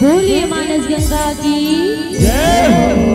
बोलिए मानस गंगा की जय हो।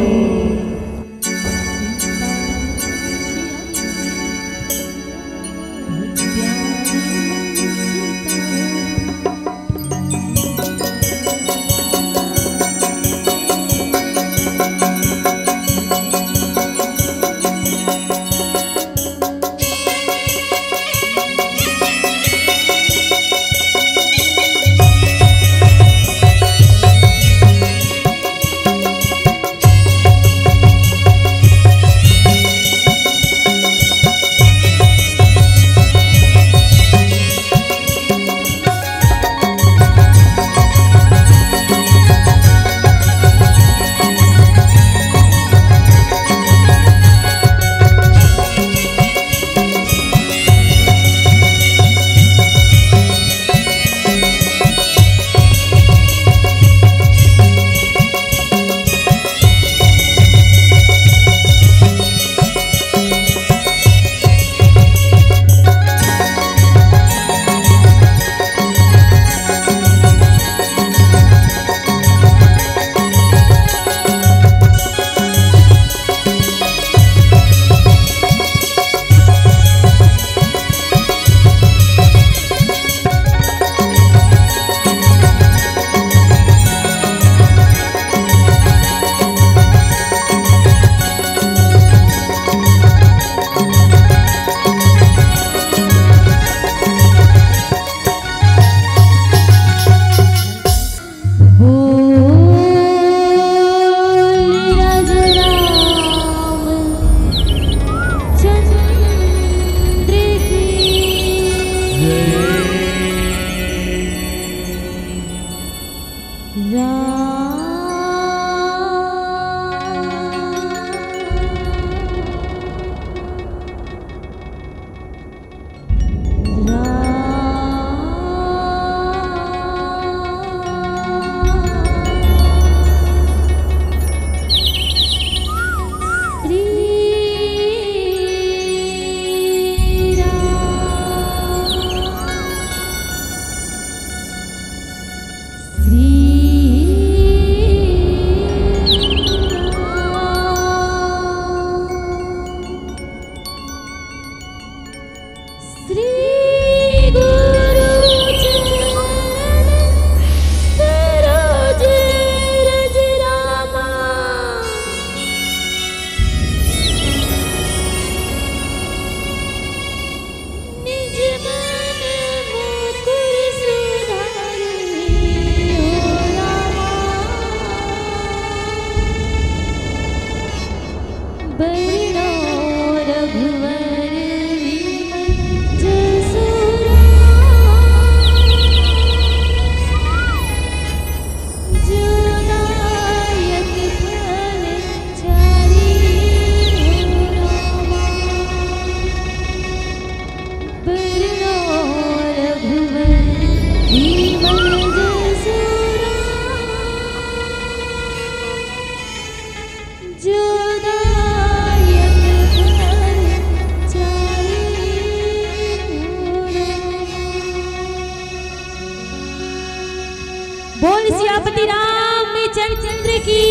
बोल सियापति रामचंद्र की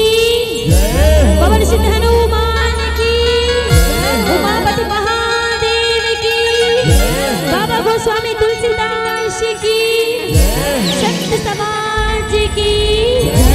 जय, पवन सिंह हनुमान की जय, उमापति महादेव की जय, बाबा गोस्वामी तुलसीदास की जय, संत समाज की जय।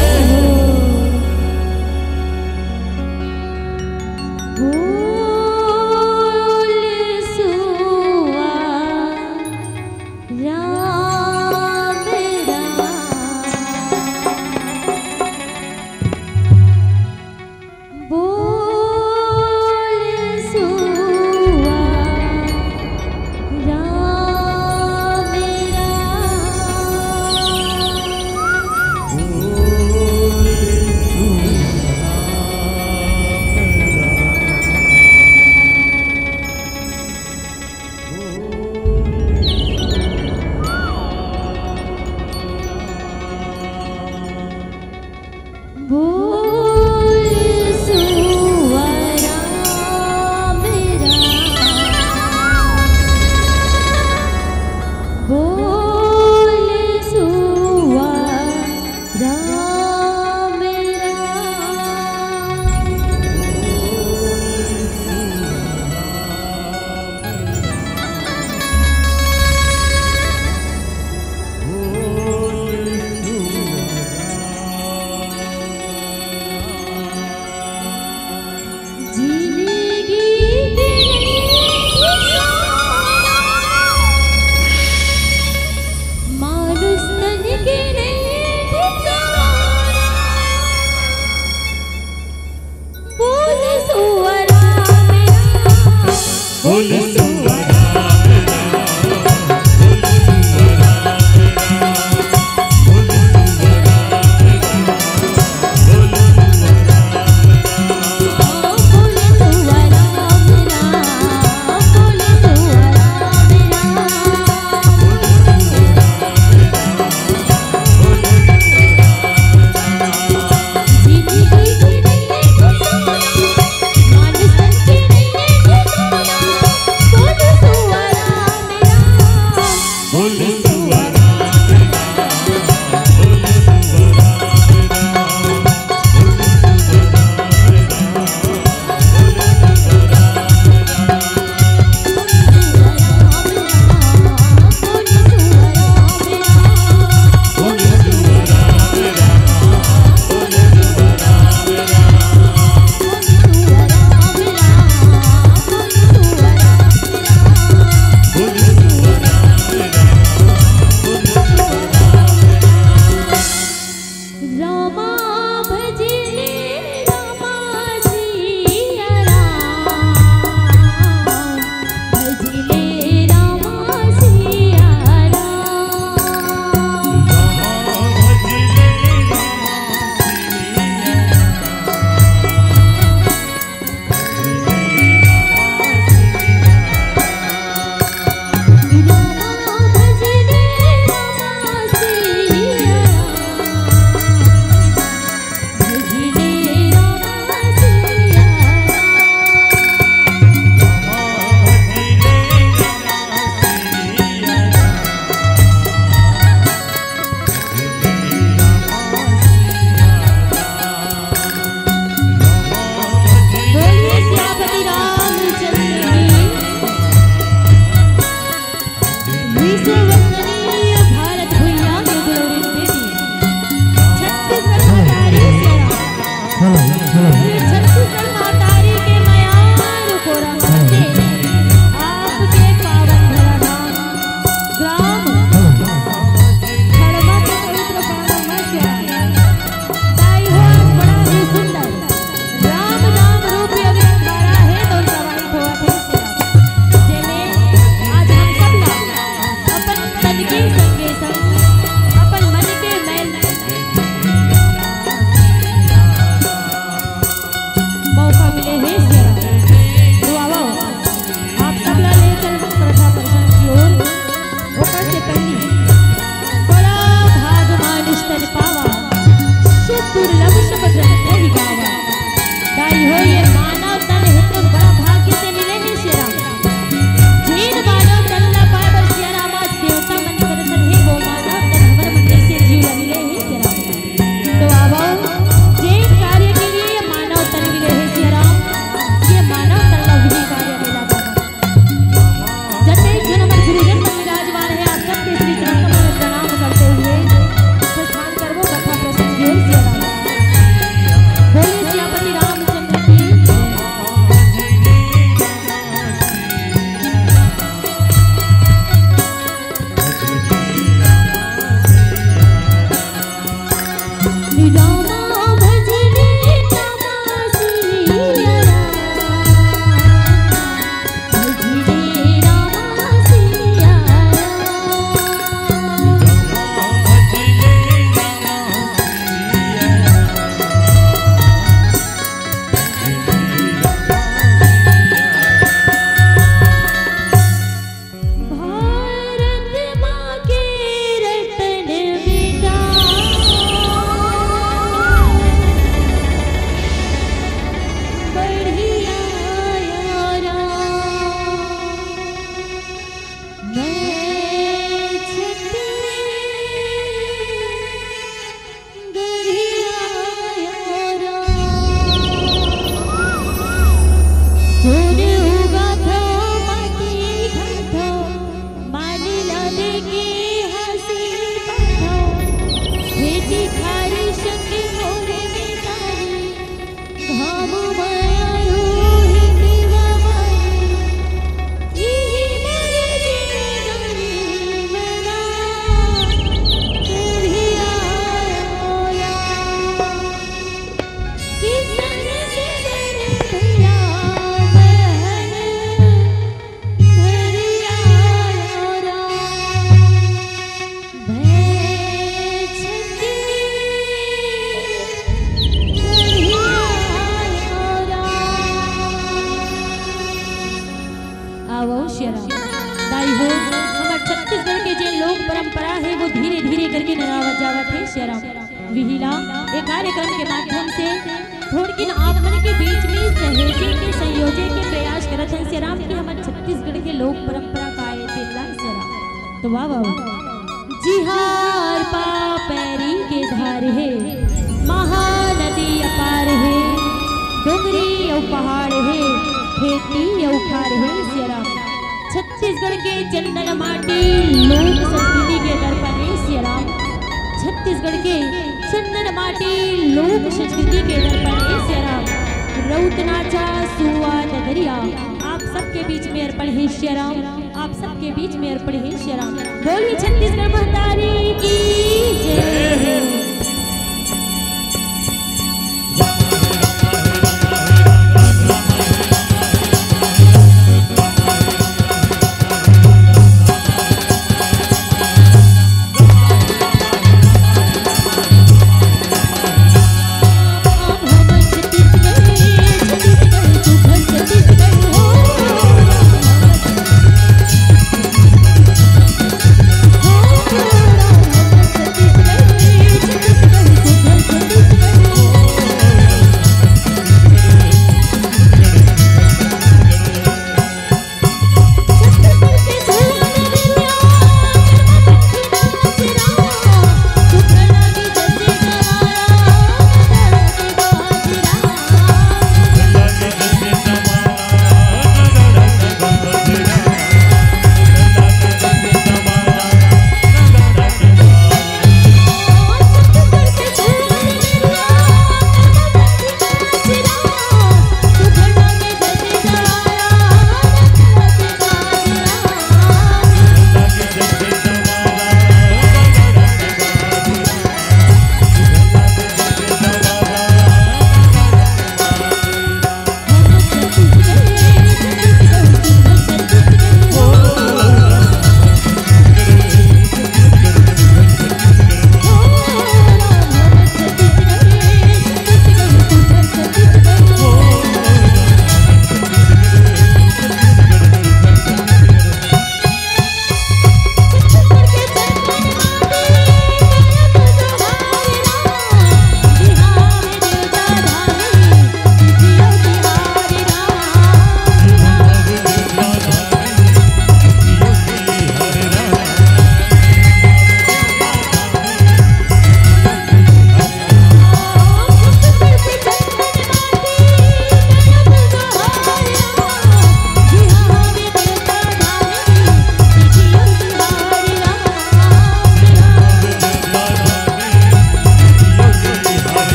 लीला एक कार्यक्रम के माध्यम से थोड़ी दिन आप मन के बीच में सहेजे के संयोजे के प्रयास करत हैं श्री राम की हमारे छत्तीसगढ़ के लोक परंपरा का आए थे श्री राम। तो वाह वाह जिहार पापैरी के धार है महानदी अपार है डोंगरी और पहाड़ है खेती और खार है श्री राम। छत्तीसगढ़ के चंदन माटी लोक संस्कृति के दर्पण है श्री राम। छत्तीसगढ़ के चंदन माटी लोक संस्कृति के दर्पण है श्री राम। रौत नाचा सुआ नगरिया आप सबके बीच में अर्पण है श्री राम। आप सबके बीच में अर्पण है श्री राम। बोलिए छत्तीसगढ़ महतारी की जय। छत्तीसगढ़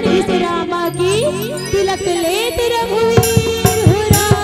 गणेश रामा की तिलक लेते रघुवीर हो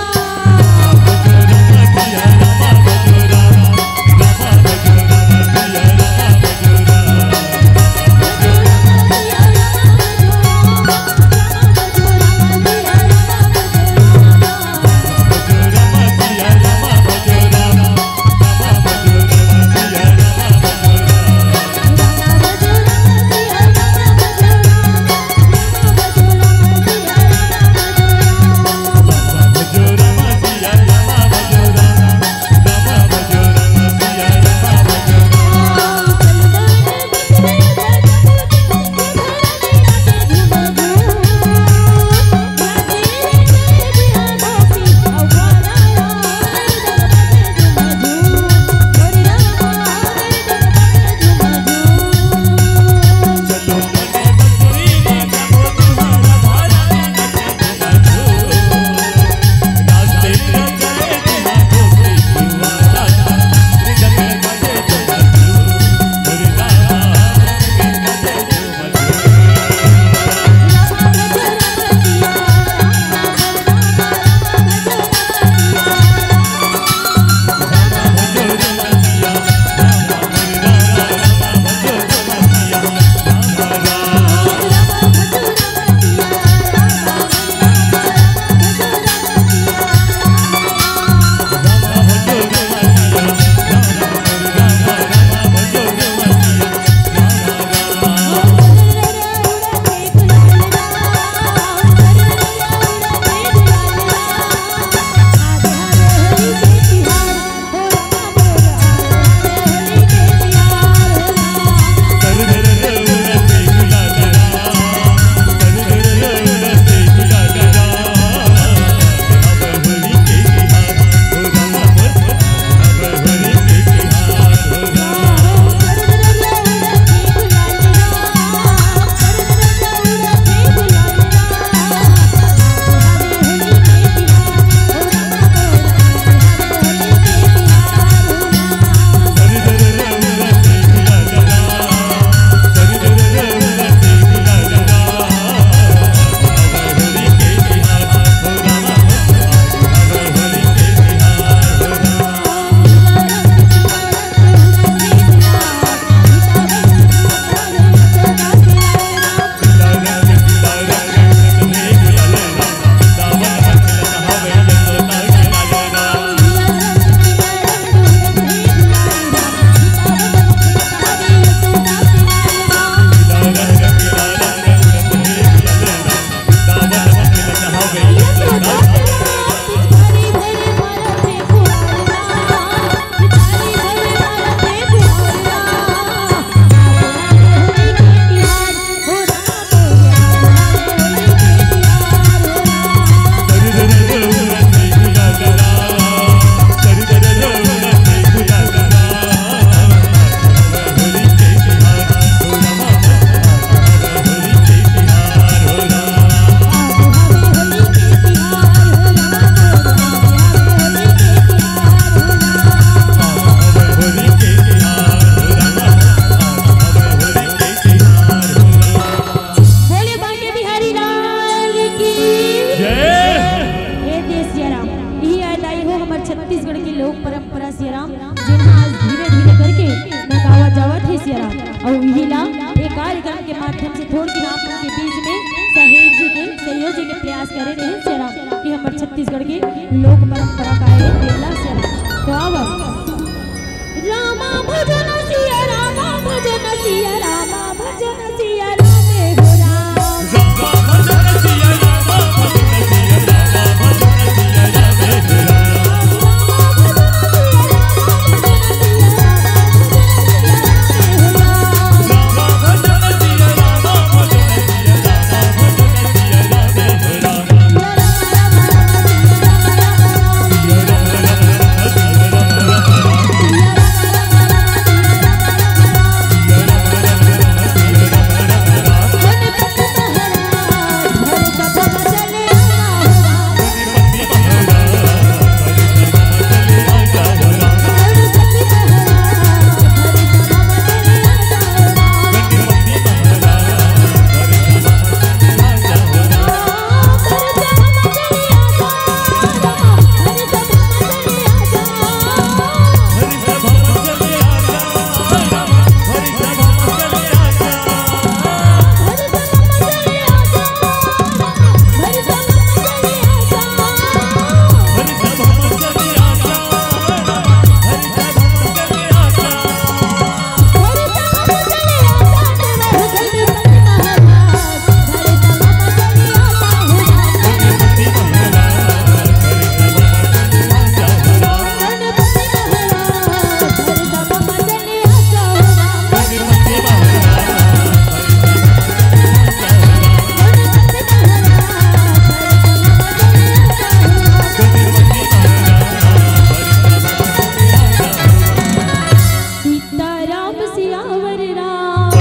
सियावर राम,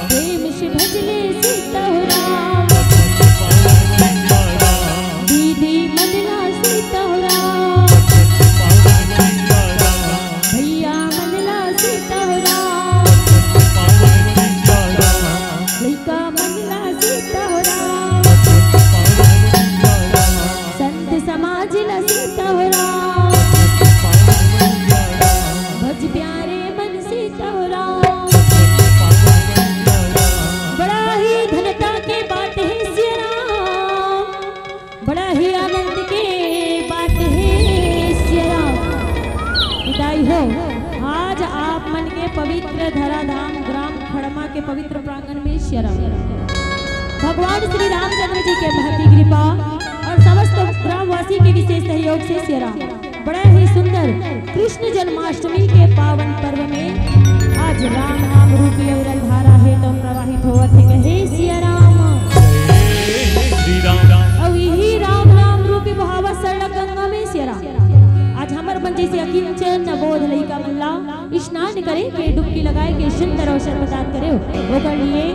प्रेम से भजले सीता राम, दीदी मनला सीता राम, भैया मनला सीता राम, लइका मनला सीता राम, संत समाज ला सीता राम, भज प्यारे मन सीता राम। बड़ा ही धन्यता के बात है सिया राम, बड़ा ही आनंद के बात है सिया राम। विदाई हो आज आप मन के पवित्र धराधाम ग्राम खड़मा के पवित्र प्रांगण में सिया राम। भगवान श्री रामचंद्र जी के महती कृपा और समस्त ग्रामवासी के विशेष सहयोग से सिया राम बड़ा ही सुंदर कृष्ण जन्माष्टमी के पावन पर्व में आज राम नाम रूपी अविरल धारा है तो प्रवाहित होवत है कहे सिया राम। और यही राम नाम रूपी बहावत सरल गंगा में सिया राम आज हमर मन जैसे अकिंचन अबोध लइका मल्ला स्नान करे के डुबकी लगाए के सुंदर अवसर प्रदान करे ओकर लिए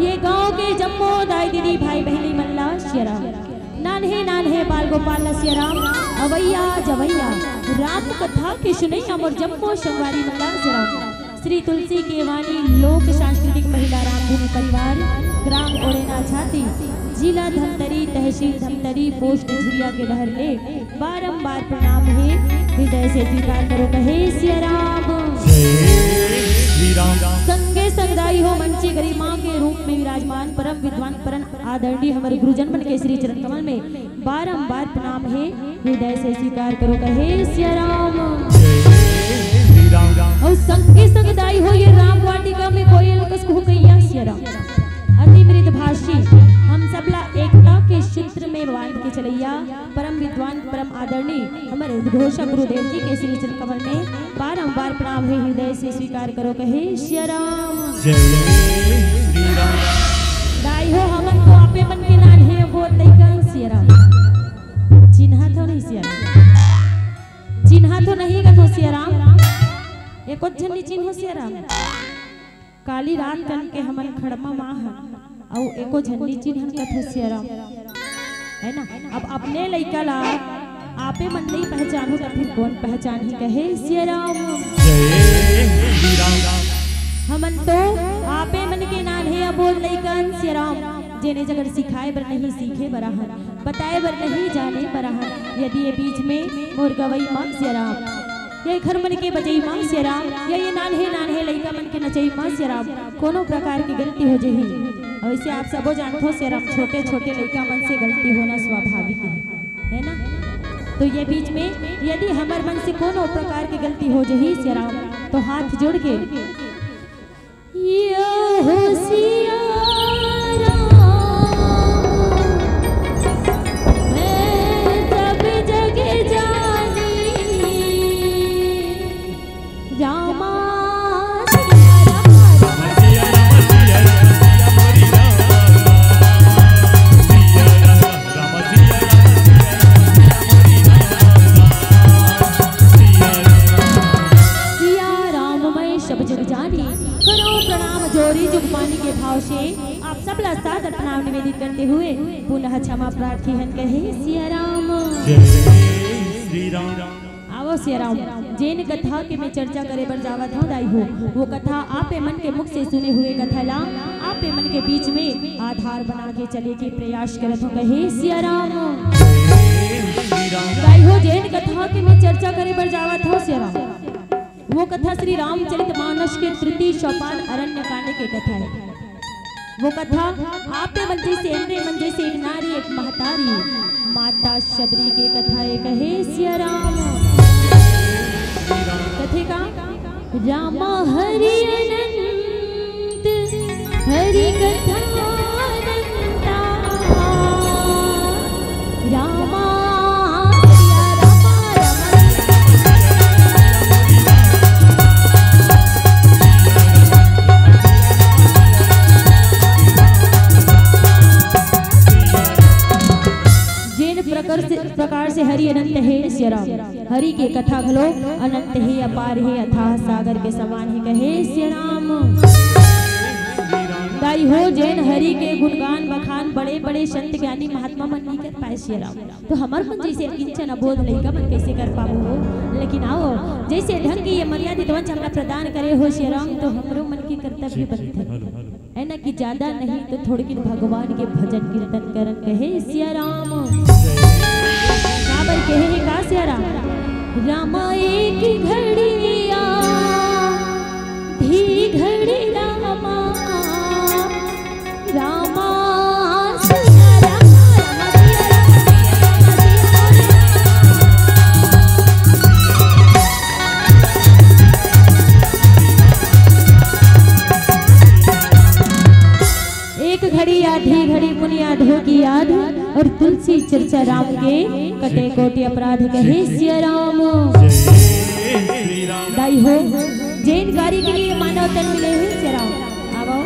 ये गांव के जम्मो दाई दीदी भाई बहनी मल्ला सिया राम नान्हे बाल गोपाल सिया राम अवैया जवैया राम कथा के सुनैया मोर जम्मो संगवारी मल्ला सिया राम। श्री तुलसी के वाणी लोक सांस्कृतिक महिला रामधुनी परिवार ग्राम ओरेना छाती जिला धमतरी तहसील धमतरी पोस्ट झिरिया के डहर ले बारंबार प्रणाम है हृदय से स्वीकार करो कहे सिया राम। संगे संगदाई हो मंची गरिमा के रूप में विराजमान परम विद्वान परम आदरणीय हमारे गुरुजन मन के श्री चरण कमल में बारंबार प्रणाम है हृदय से स्वीकार करो कहे सिया राम। और संगे संगदाई हो ये राम वाटिका में कोयल कस को कैया सिया राम अति मृद भाषी हम सबला एकता के सूत्र में बांध के चलैया परम विद्वान परम आदरणीय हमारे उद्घोषक गुरुदेव जी के श्री चरण कमल में बारंबार प्रणाम है हृदय से स्वीकार करो कहे सिया राम। दाई हो हमन को आपे मन के नान है वो लइका सिया राम चिन्हा तो नहीं सिया राम चिन्हा तो नहीं कथो सिया राम एको झन्नी चिन्ह सिया राम काली रात कन के हमन खड़मा माह औ एको झन्नी चिन्ह कथो सिया राम है ना। अब अपने लइका ला आपे मन नहीं पहचानो तो फिर कौन पहचान ही कहे सिया राम। हमन तो आपे मन के नान है अबोध लइकन सिया राम जेने जगह सिखाए बर नहीं सीखे बराहन बताए बर नहीं जाने बराहन यदि ये बीच में मोर गवई मां सिया राम ये घर मन के बजई मां सिया राम या ये नान है लइका मन के नचई मां सिया राम कोनो प्रकार की गलती हो जही और इसे आप सबो जानते हो सिया राम छोटे छोटे लइका मन से गलती होना स्वाभाविक है ना। तो ये बीच में यदि हमार मन से कोनो प्रकार की गलती हो जही सिया राम तो हाथ जोड़ के यो हो सिया आप सब सादर प्रणाम निवेदित करते हुए पुनः क्षमा प्रार्थी हन कहे सिया राम। आओ सिया राम जेन कथा के मैं चर्चा करे बर जावत हूं दाई हो वो कथा आपे मन के मुख से सुने हुए कथा ला आपे मन के बीच में आधार बना के चले के प्रयास करत हूं कहे सिया राम। दाई हो जेन कथा के मैं चर्चा करे बर जावत हूं सिया राम वो कथा श्री रामचरितमानस के तृतीय सोपान अरण्य कांड की कथा है। वो कथा आपे मंजे से एक नारी एक महतारी माता शबरी के कथा है कहे सिया राम। कथे का रामा हरि अनंत हरि कथा अनंता रामा प्रकार से हरि अनंत है सिया राम। हरि के कथा घलो अनंत है अपार है अथाह सागर के समान है कहे सिया राम। दाई हो जैन हरि के गुणगान बखान बड़े बड़े संत ज्ञानी महात्मा मन नहीं कर पाए सिया राम। तो हमार मन जैसे किंचन अबोध लइका मन कैसे कर पाबो हो। लेकिन आओ जैसे ढंग की ये मर्यादित वंश हमरा प्रदान करे हो सिया राम, तो हमरो मन की कर्तव्य बनते है ना कि ज्यादा नहीं तो थोड़ी की भगवान के भजन कीर्तन करन कहे सिया राम। काबर कहे का सिया राम। रामा एक घड़िया धी घड़ी रामा रामा सिया राम एक घड़ी आधी घड़ी पुनिया धो की याद और तुलसी चर्चा राम के कटे कोटि अपराध कहे सिया राम। दाई हो जैन कार्य के लिए मानव तन मिले हैं सिया राम। आओ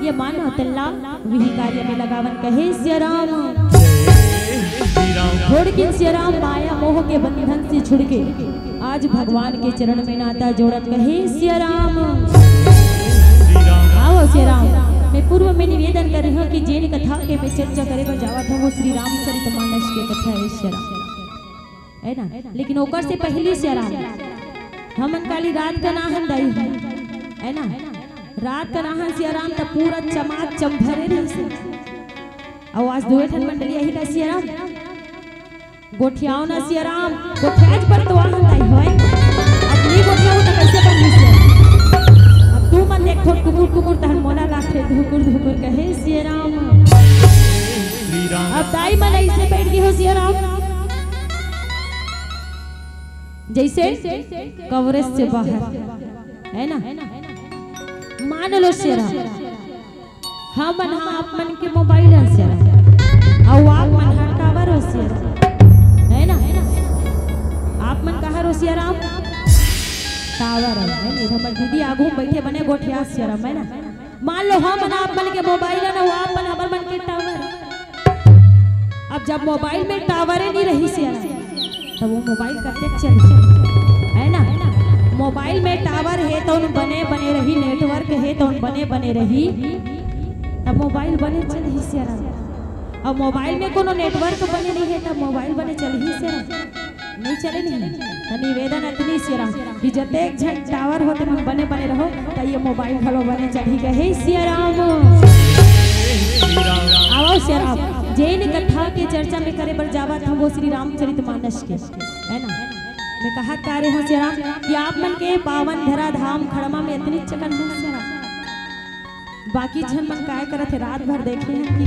ये मानव तल्ला वही कार्य में लगावन कहे सिया राम। छोड़ के सिया राम माया मोह के बंधन से छुड़ के आज भगवान के चरण में नाता जोड़त कहे सिया राम। आओ सिया राम। मैं पूर्व में निवेदन कर रही हूँ कि जैन कथा के मैं चर्चा करे पर जावत हूँ वो श्री रामचरितमानस के कथा है सिया राम है ना। लेकिन ओकर से पहले सिया राम हमन काली रात का नाहन दाई है ना। रात का नाहन सिया राम तब पूरा चमाक चमभरे रही आवाज दुए ठन मंडली यही का सिया राम गोठियाओ ना सिया राम गोठियाज पर तो आहन दाई होय। अब नहीं गोठियाओ तो कैसे बनी सिया अब तू मन देख थोड़ कुकुर कुकुर तहन मोला लाखे धुकुर धुकुर कहे सिया राम। अब दाई मन ऐसे बैठ गई हो सिया राम जैसे कवरेज से बाहर है ना। मान लो सिया राम हम मन आप मन के मोबाइल है सिया राम और आप मन हर टावर हो सिया राम है ना। आप मन कहाँ हो सिया राम टावर है ना। हमर दीदी आगू बैठे बने गोठिया सिया राम है ना। मान लो हम मन आप मन के मोबाइल है ना वो आप मन हमर मन के टावर। अब जब मोबाइल में टावर नहीं रही सिया राम तो वो मोबाइल करते चल है ना। मोबाइल में टावर है तो उन बने बने रही नेटवर्क है तो उन बने बने रही तब मोबाइल बने चल ही सिया राम। अब मोबाइल में कोनो नेटवर्क बने नहीं है तब मोबाइल बने चल ही सिया राम नहीं चले नहीं। तो निवेदन इतनी सिया राम कि जते झट टावर होते मन बने बने रहो तो ये मोबाइल भलो बने चढ़ी गए सिया राम। आओ सिया राम जैन कथा के चर्चा में करे पर जावा था वो श्री रामचरितमानस के है ना। मैं कहा कार्य हूँ सिया राम कि आप मन के पावन धरा धाम खड़मा में इतनी चकन हो सिया राम। बाकी जन मन काय करत है रात भर देखे हैं कि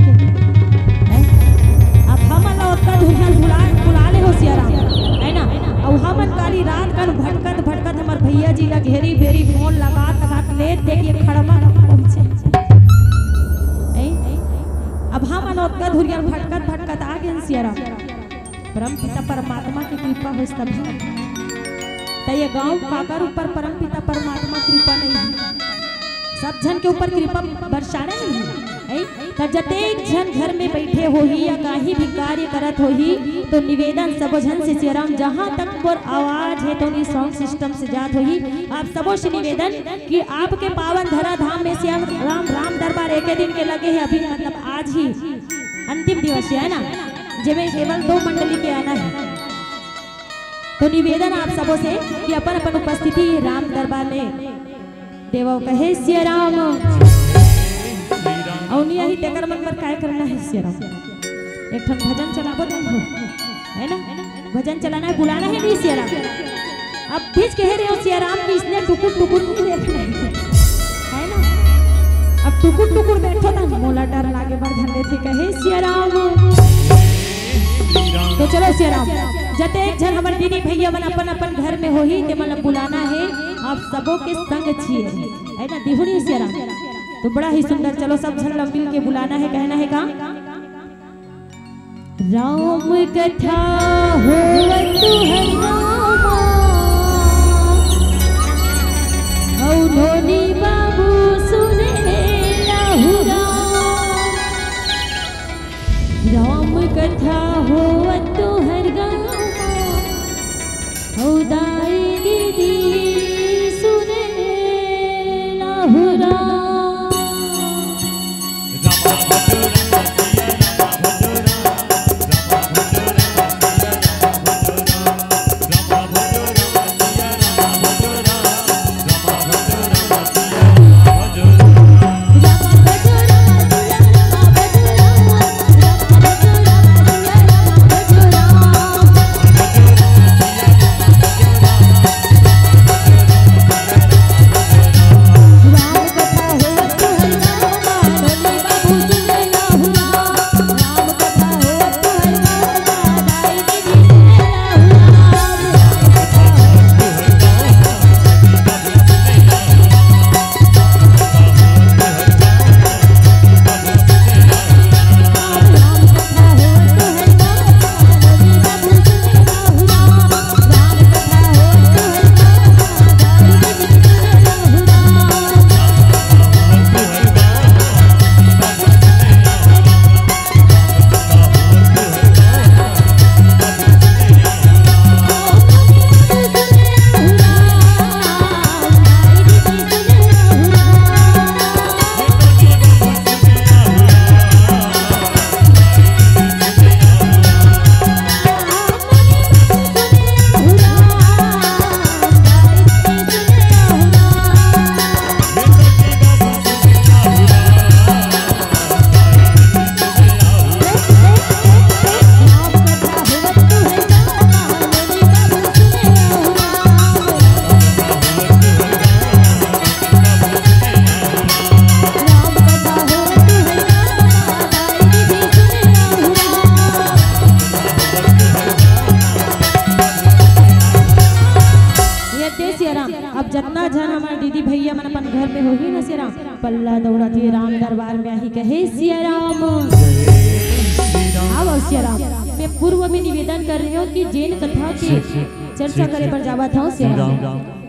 अब हम अल्लाह उतना धुनिया बुला ले हो सिया राम है ना। और हम मन काली रात कन भटकत भटकत हमार भैया जी ला घेरी बेरी फोन लगा ले देखिए खड़मा पहुंचे। अब हम अनोत्का धुरिया भटकत भटकत आ गए सिया राम। परम पिता परमात्मा की कृपा हो तब तो ये गांव काकर ऊपर परम पिता परमात्मा कृपा नहीं है सब जन के ऊपर कृपा बरसाने नहीं है। तब जतेक जन घर में बैठे हो ही या कहीं भी कार्य करत हो ही तो निवेदन सब जन से सिया राम जहाँ तक पर आवाज है तो साउंड सिस्टम से जात हो ही आप सबों से निवेदन कि आपके पावन धरा धाम में सिया राम राम दरबार एक दिन के लगे हैं। अभी मतलब आज ही अंतिम दिवस है ना जिसमें केवल 2 मंडली के आना है। तो निवेदन आप सबों से कि अपन अपन उपस्थिति राम दरबार में देवो कहे सिया राम। और यही तेकर मन पर काय करना है सिया राम। एक ठन भजन चलाबो हो है ना। भजन चलाना है बुलाना है नहीं सिया राम। अब बीच कह रहे हो सिया राम कि इसने टुकुर टुकुर नहीं देखना है ना। अब टुकुर टुकुर बैठो ना मोला डर लागे बड़ धंधे थे कहे सिया राम। तो चलो सिया राम जते एक जन हमारे दीदी भैया मन अपन अपन घर में हो ही के मन बुलाना है आप सबों के संग छिए है ना। दिहुनी सिया राम तो बड़ा ही सुंदर। चलो सब जन मिल के बुलाना है कहना है का राम कथा हो तू है रामा औधोनी बाबू सुने राहु राम कथा हो तू हर गामा दीदी भैया मन अपन घर में हो ही न सिया राम पल्ला दौड़ा दिए राम दरबार में ही कहे सिया राम। आओ सिया राम। मैं पूर्व में निवेदन कर रही हूँ कि जैन कथा की चर्चा करे पर जावा था सिया राम।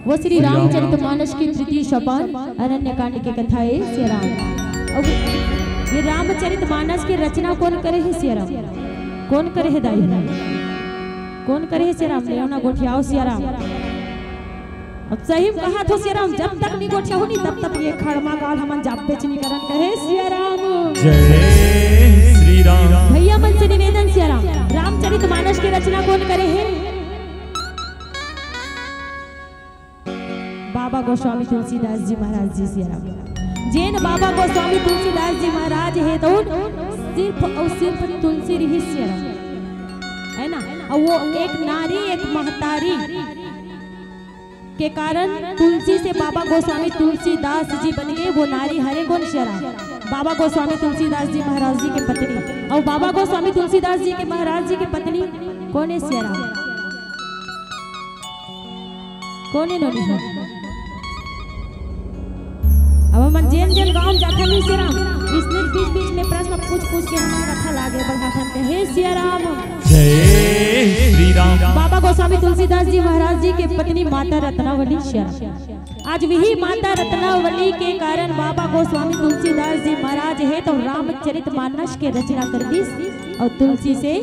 वो श्री रामचरितमानस की तृतीय सोपान अरण्यकांड की कथा है सिया राम। अब ये रामचरितमानस की रचना कौन करे है सिया राम? कौन करे है दाई? कौन करे है सिया राम? ले ना गोठियाओ सिया राम। अब सही कहा तो सिया राम, जब तक नहीं गोठिया होनी तब तक ये खड़मा गाल हमन जाप बेचनी करन कहे सिया राम। जय श्री राम। भैया मन से निवेदन सिया राम, रामचरितमानस की रचना कौन करे है? बाबा गोस्वामी तुलसीदास जी महाराज जी सिया राम। जैन बाबा गोस्वामी तुलसीदास जी महाराज है तो सिर्फ और सिर्फ तुलसी रही सिया राम, है ना। और वो एक नारी एक महतारी के कारण तुलसी से बाबा गोस्वामी तुलसीदास जी बन गए। वो नारी हरे कौन सिया राम? बाबा गोस्वामी तुलसीदास जी महाराज जी की पत्नी। और बाबा गोस्वामी तुलसीदास जी के महाराज जी की पत्नी कौन है सिया राम? कौन है नोनी? अब हम जैन जैन गांव जाते नहीं सिया राम, इसने बीच बीच में प्रश्न पूछ के हमारा कथा लागे बढ़ाथन के हे सिया राम। जय श्री राम। बाबा गोस्वामी तुलसीदास जी महाराज जी के पत्नी माता रत्नावली सिया राम। आज वही माता रत्नावली के कारण बाबा गोस्वामी तुलसीदास जी महाराज है तो रामचरितमानस के रचना कर दी और तुलसी से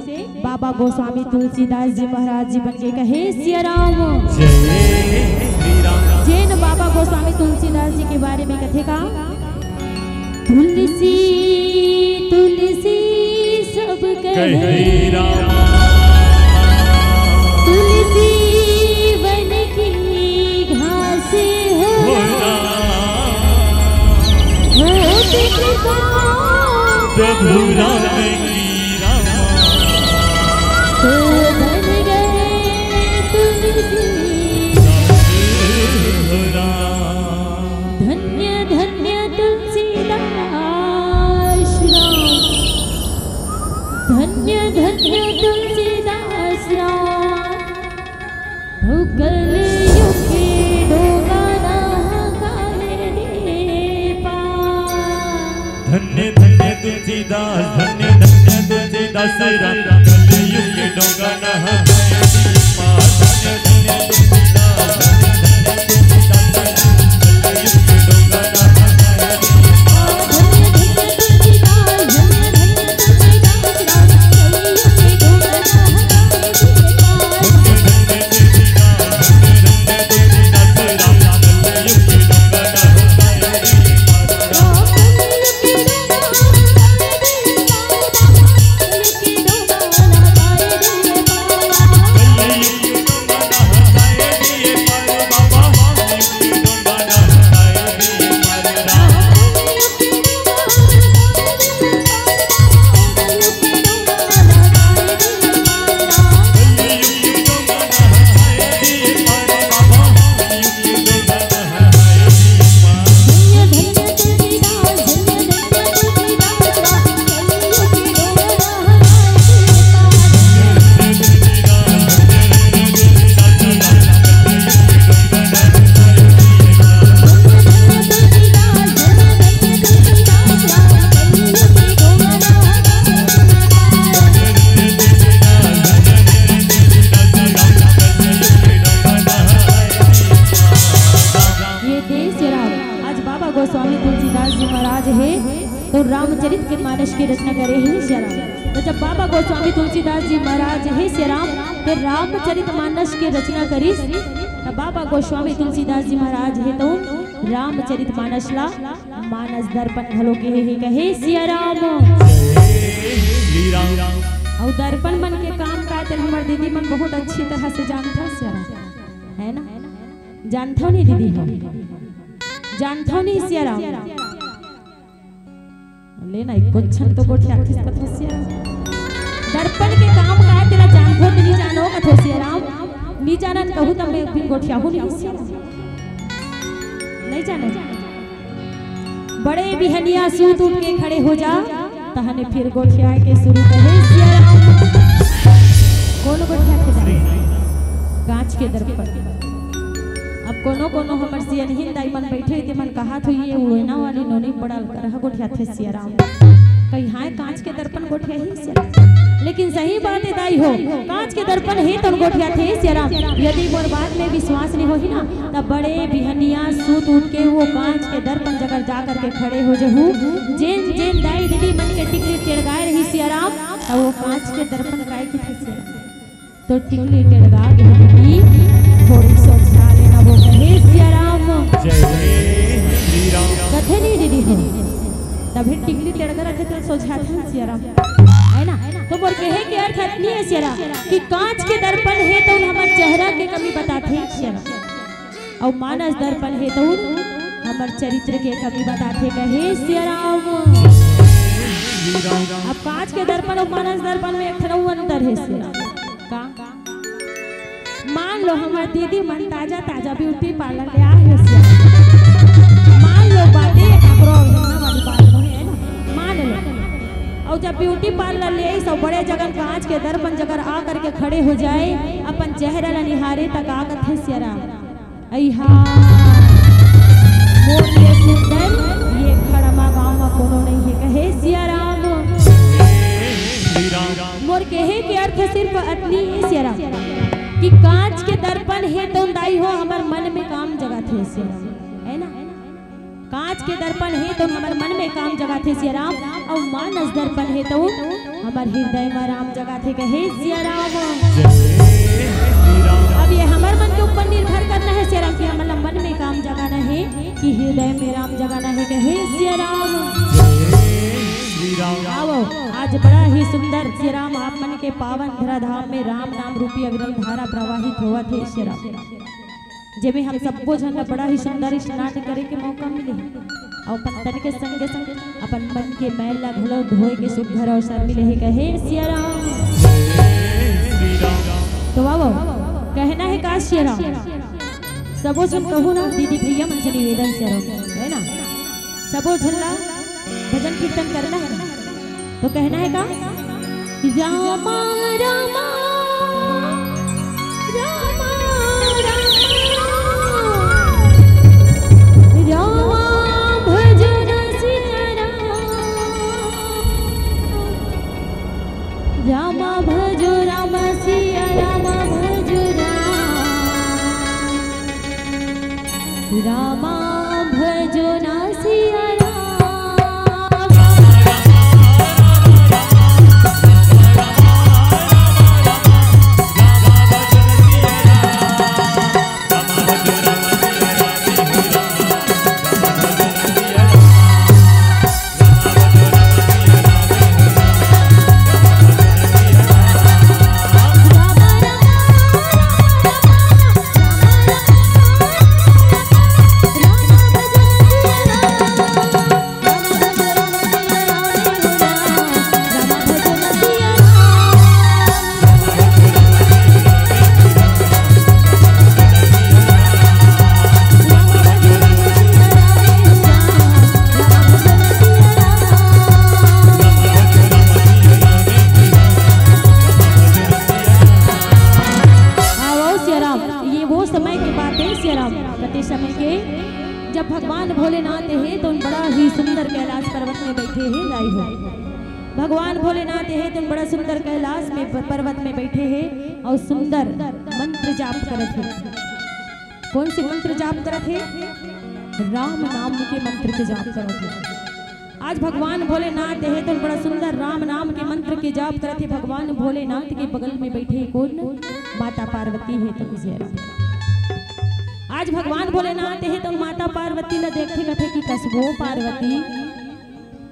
बाबा गोस्वामी तुलसीदास जी महाराज जी बन के कहे सिया राम। जय श्री राम। जैन बाबा गोस्वामी तुलसीदास जी के बारे में कथे का तुलसी तुलसी सब कहे राम। तुलसी वन की घास हो प्रभु राम की रामा तो बन गए तुलसी। धन्य धन्य तुलसीदास राम, धन्य धन्य तुलसीदास राम। भूगल युग के डोगाना काले दे पार। धन्य धन्य तुलसीदास, धन्य धन्य तुलसीदास राम। कलयुग के डोगाना काले पार। धन्य धन्य तुलसीदास, धन्य धन्य तुलसीदास कलयुग के डोगाना काले पार। धन्य धन्य तुलसीदास, धन्य धन्य तुलसीदास राम। कलयुग के डोगाना काले दे पार। धन्य धन्य तुलसीदास, धन्य धन्य तुलसीदास राम। कलयुग के डोगाना काले रामचरितमानस की रचना करे ही सिया राम। तो जब बाबा गोस्वामी तुलसीदास जी महाराज है सिया राम ते रामचरितमानस की रचना करी तब बाबा गोस्वामी तुलसीदास जी महाराज है तो रामचरितमानस ला मानस दर्पण घलो के ही कहे सिया राम। श्री राम। और दर्पण मन के काम का ते हमर दीदी मन बहुत अच्छी तरह से जानता सिया राम, है ना। जानता नहीं दीदी हो, जानता नहीं सिया राम। लेना एक क्वेश्चन तो गोठिया किस कथा सिया दर्पण के काम का तेरा जानतो नहीं जानो कथो सिया राम। नहीं जाना कहू तब मैं फिर गोठिया हो नहीं सिया नहीं जाने। बड़े बिहनिया सूत उठ के खड़े हो जा तहने फिर गोठिया के शुरू करे सिया राम। कौन गोठिया के दर्पण? कांच के दर्पण। अब कोनो कोनो हमर सियनहिन दाई मन बैठे थे मन कहा तो ये उड़ना वाली नोनी पड़ल करह गोठिया थे सियाराम कहीं हाय कांच के दर्पण गोठिया ही सियाराम। लेकिन सही बात है दाई हो कांच के दर्पण है तो गोठिया थे सियाराम। यदि मोर बात में विश्वास नहीं होही ना तब बड़े बिहनिया सूत उठ के वो कांच के दर्पण जगह जा करके खड़े हो जहू जेन जेन दाई दीदी मन के टिकली टेड़गाए रही सियाराम तब वो कांच के दर्पण गाय के थे सियाराम। तो टिकली टेड़गा के थोड़ी सोचा लेना वो कहे सियाराम कथे नहीं दीदी हो तभी टिकली टेड़गा रखे तो सोचा था सियाराम है ना। तो बोल कहे के अर्थ इतनी है सियाराम कि कांच के दर्पण है तो हमार चेहरा के कमी बताते हैं सियाराम और मानस दर्पण है तो हमार चरित्र के कमी बताते कहे सियाराम। अब कांच के दर्पण और मानस दर्पण में एक अंतर है सियाराम का। मान लो हमारी दीदी मन ताजा ताजा ब्यूटी पार्लर ले आए मान लो बातें वाली बात है ना मान लो और जब ब्यूटी पार्लर ले सब बड़े जगह कांच के दर्पण जगह आ करके खड़े हो जाए अपन चेहरा ला निहारे तक आ कथे सियाराम अइहा मोर ये सुंदर ये खड़मा गांव में कोनो नहीं है कहे सियाराम। मोर कहे के अर्थ सिर्फ अतनी है सियाराम कि कांच के दर्पण है तो दाई हो हमार मन में काम जगा थे सियाराम है ना। कांच के दर्पण है तो हमार मन में काम जगा थे सियाराम और मानस दर्पण है तो हमार हृदय में राम जगा थे कहे सियाराम। अब ये हमार मन के ऊपर निर्भर करना है सियाराम कि हमारा मन में काम जगाना है कि हृदय में राम जगाना है कहे सियाराम। आओ आज बड़ा ही सुंदर सियाराम आप मन के पावन धराधाम में राम नाम रूपी अग्नि धारा प्रवाहित हुआ थे सियाराम जेमे हम सबको जन बड़ा ही सुंदर स्नान करे के मौका मिले और अपन तन के संगे संग अपन मन के मैल ला घलो धोए के सुघर अवसर मिले है कहे सियाराम। तो बाबू कहना है का सियाराम सबो जन कहू ना दीदी भैया मन से निवेदन सियाराम है ना सबो जन ला भजन कीर्तन करना है तो कहना है का रामा रामा रामा रामा भजन रामा भजो राम सिया रामा भजो रामा भजो ना सिया जब भगवान भोलेनाथ है तो बड़ा ही सुंदर कैलाश पर्वत में बैठे हैं लाई हो। भगवान भोलेनाथ है तो बड़ा सुंदर कैलाश में पर्वत में बैठे हैं और सुंदर मंत्र जाप करते हैं। कौन से मंत्र जाप करते हैं? राम नाम के मंत्र के जाप करते हैं। आज भगवान भोलेनाथ है तो बड़ा सुंदर राम नाम के मंत्र के जाप करते। भगवान भोलेनाथ के बगल में बैठे कौन? माता पार्वती है तो आज भगवान भोलेनाथ है तो माता पार्वती ने देखे कथे कि कसबो पार्वती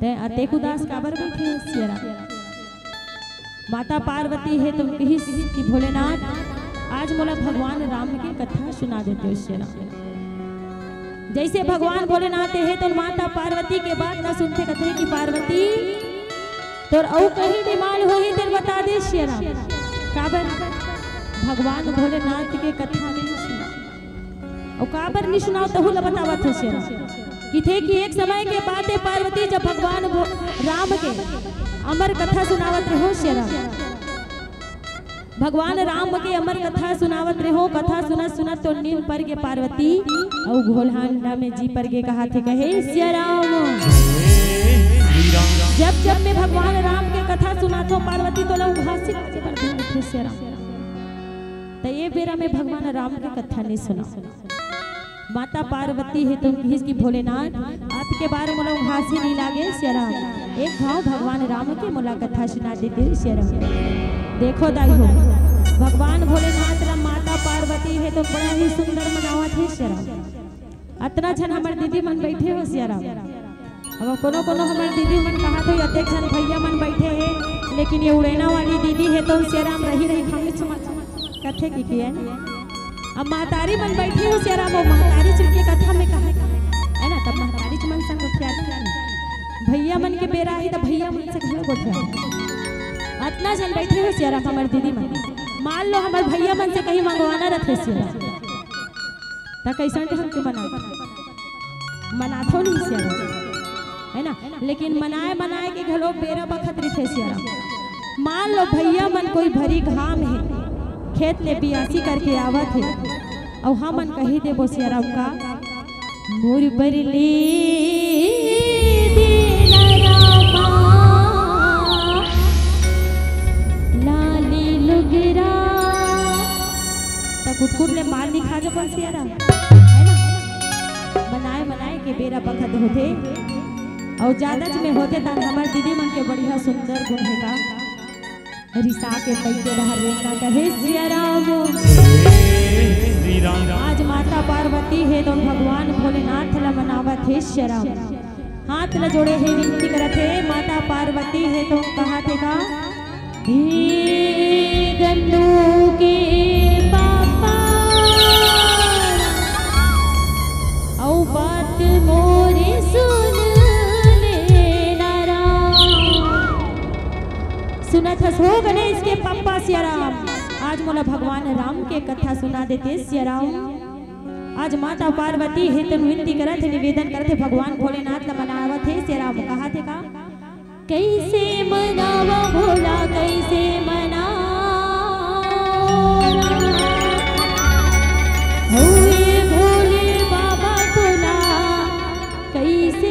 ते अतेक उदास काबर बैठे सियारा। माता पार्वती है तो कही कि भोलेनाथ आज मोला भगवान राम की कथा सुना देते हो सियारा। जैसे भगवान भोलेनाथ है तो माता पार्वती के बात ना सुनते कथे कि पार्वती तोर औ कहीं डिमांड होही तेर बता दे सियारा। काबर भगवान भोलेनाथ के कथा नहीं सुना और काबर नहीं सुनाओ तो हुला बतावत हो सियारा कि थे कि एक समय के बात है पार्वती जब भगवान राम के अमर कथा सुनावत रहो सियारा। भगवान राम के अमर कथा सुनावत रहो। कथा सुनत सुनत तो नीम पर के पार्वती और घोलहांडा में जी पर के कहा थे कहे सिया राम। जब जब मैं भगवान राम के कथा सुनातो पार्वती तो लोग हास्य के पर थे सिया राम। तो ये बेरा में भगवान राम की कथा नहीं सुना। माता पार्वती है तुम किसकी भोलेनाथ आपके बारे में लोग हास्य नहीं लागे सिया राम। एक भाव भगवान राम के मुला कथा सुना देते सिया राम। देखो दाई हो भगवान भोलेनाथ राम माता पार्वती है तो बड़ा ही सुंदर मनावत है सिया राम। अतना छन हमारे दीदी मन बैठे हो सिया राम। अब कोनो कोनो हमारे दीदी मन कहा तो अत्यक छन भैया मन बैठे है लेकिन ये उड़ैना वाली दीदी है तो सिया राम रही रही हम कथे की किया अब महतारी मन बैठी हो सिया राम। महतारी चल के कथा में कहा है ना तब महतारी मन संग उठा भैया मन के बेरा आई तो भैया मन से घर उठा अतना जन बैठे हो सिया राम। हमारे दीदी मन मान लो हमारे भैया मन से कहीं मंगवाना रखे सिया तो कैसा हमके मना थो नहीं सिया राम है ना। लेकिन मनाए मनाए के घलो बेरा बखत रखे सिया राम। मान लो भैया मन कोई भरी घाम है खेत ले बियासी करके आवत है और हमन कही दे बो सिया राम का मोर बरले लाली लुगरा तब कुटकुट ने मार नहीं खा जब सिया राम है ना। बनाए बनाए के बेरा बखत होते और ज्यादा में होते तब हमारे दीदी मन के बढ़िया सुंदर गुण है का रिसा के पैके बाहर रेखा कहे सिया राम। आज माता पार्वती है तो भगवान भोलेनाथ ला मनावत है सिया राम। हाथ ला जोड़े है विनती करत है माता पार्वती है तो कहा थे का हे गन्नू के पापा औ बात मोरे सुन सुनत हस हो गणेश के पप्पा सिया राम। आज मोला भगवान राम के कथा सुना देते सिया राम। आज माता पार्वती है तो विनती करत निवेदन करते भगवान भोलेनाथ ला मनावत है सिया राम। कहा थे का कैसे मनावा भोला कैसे मना होए भोले बाबा तोला कैसे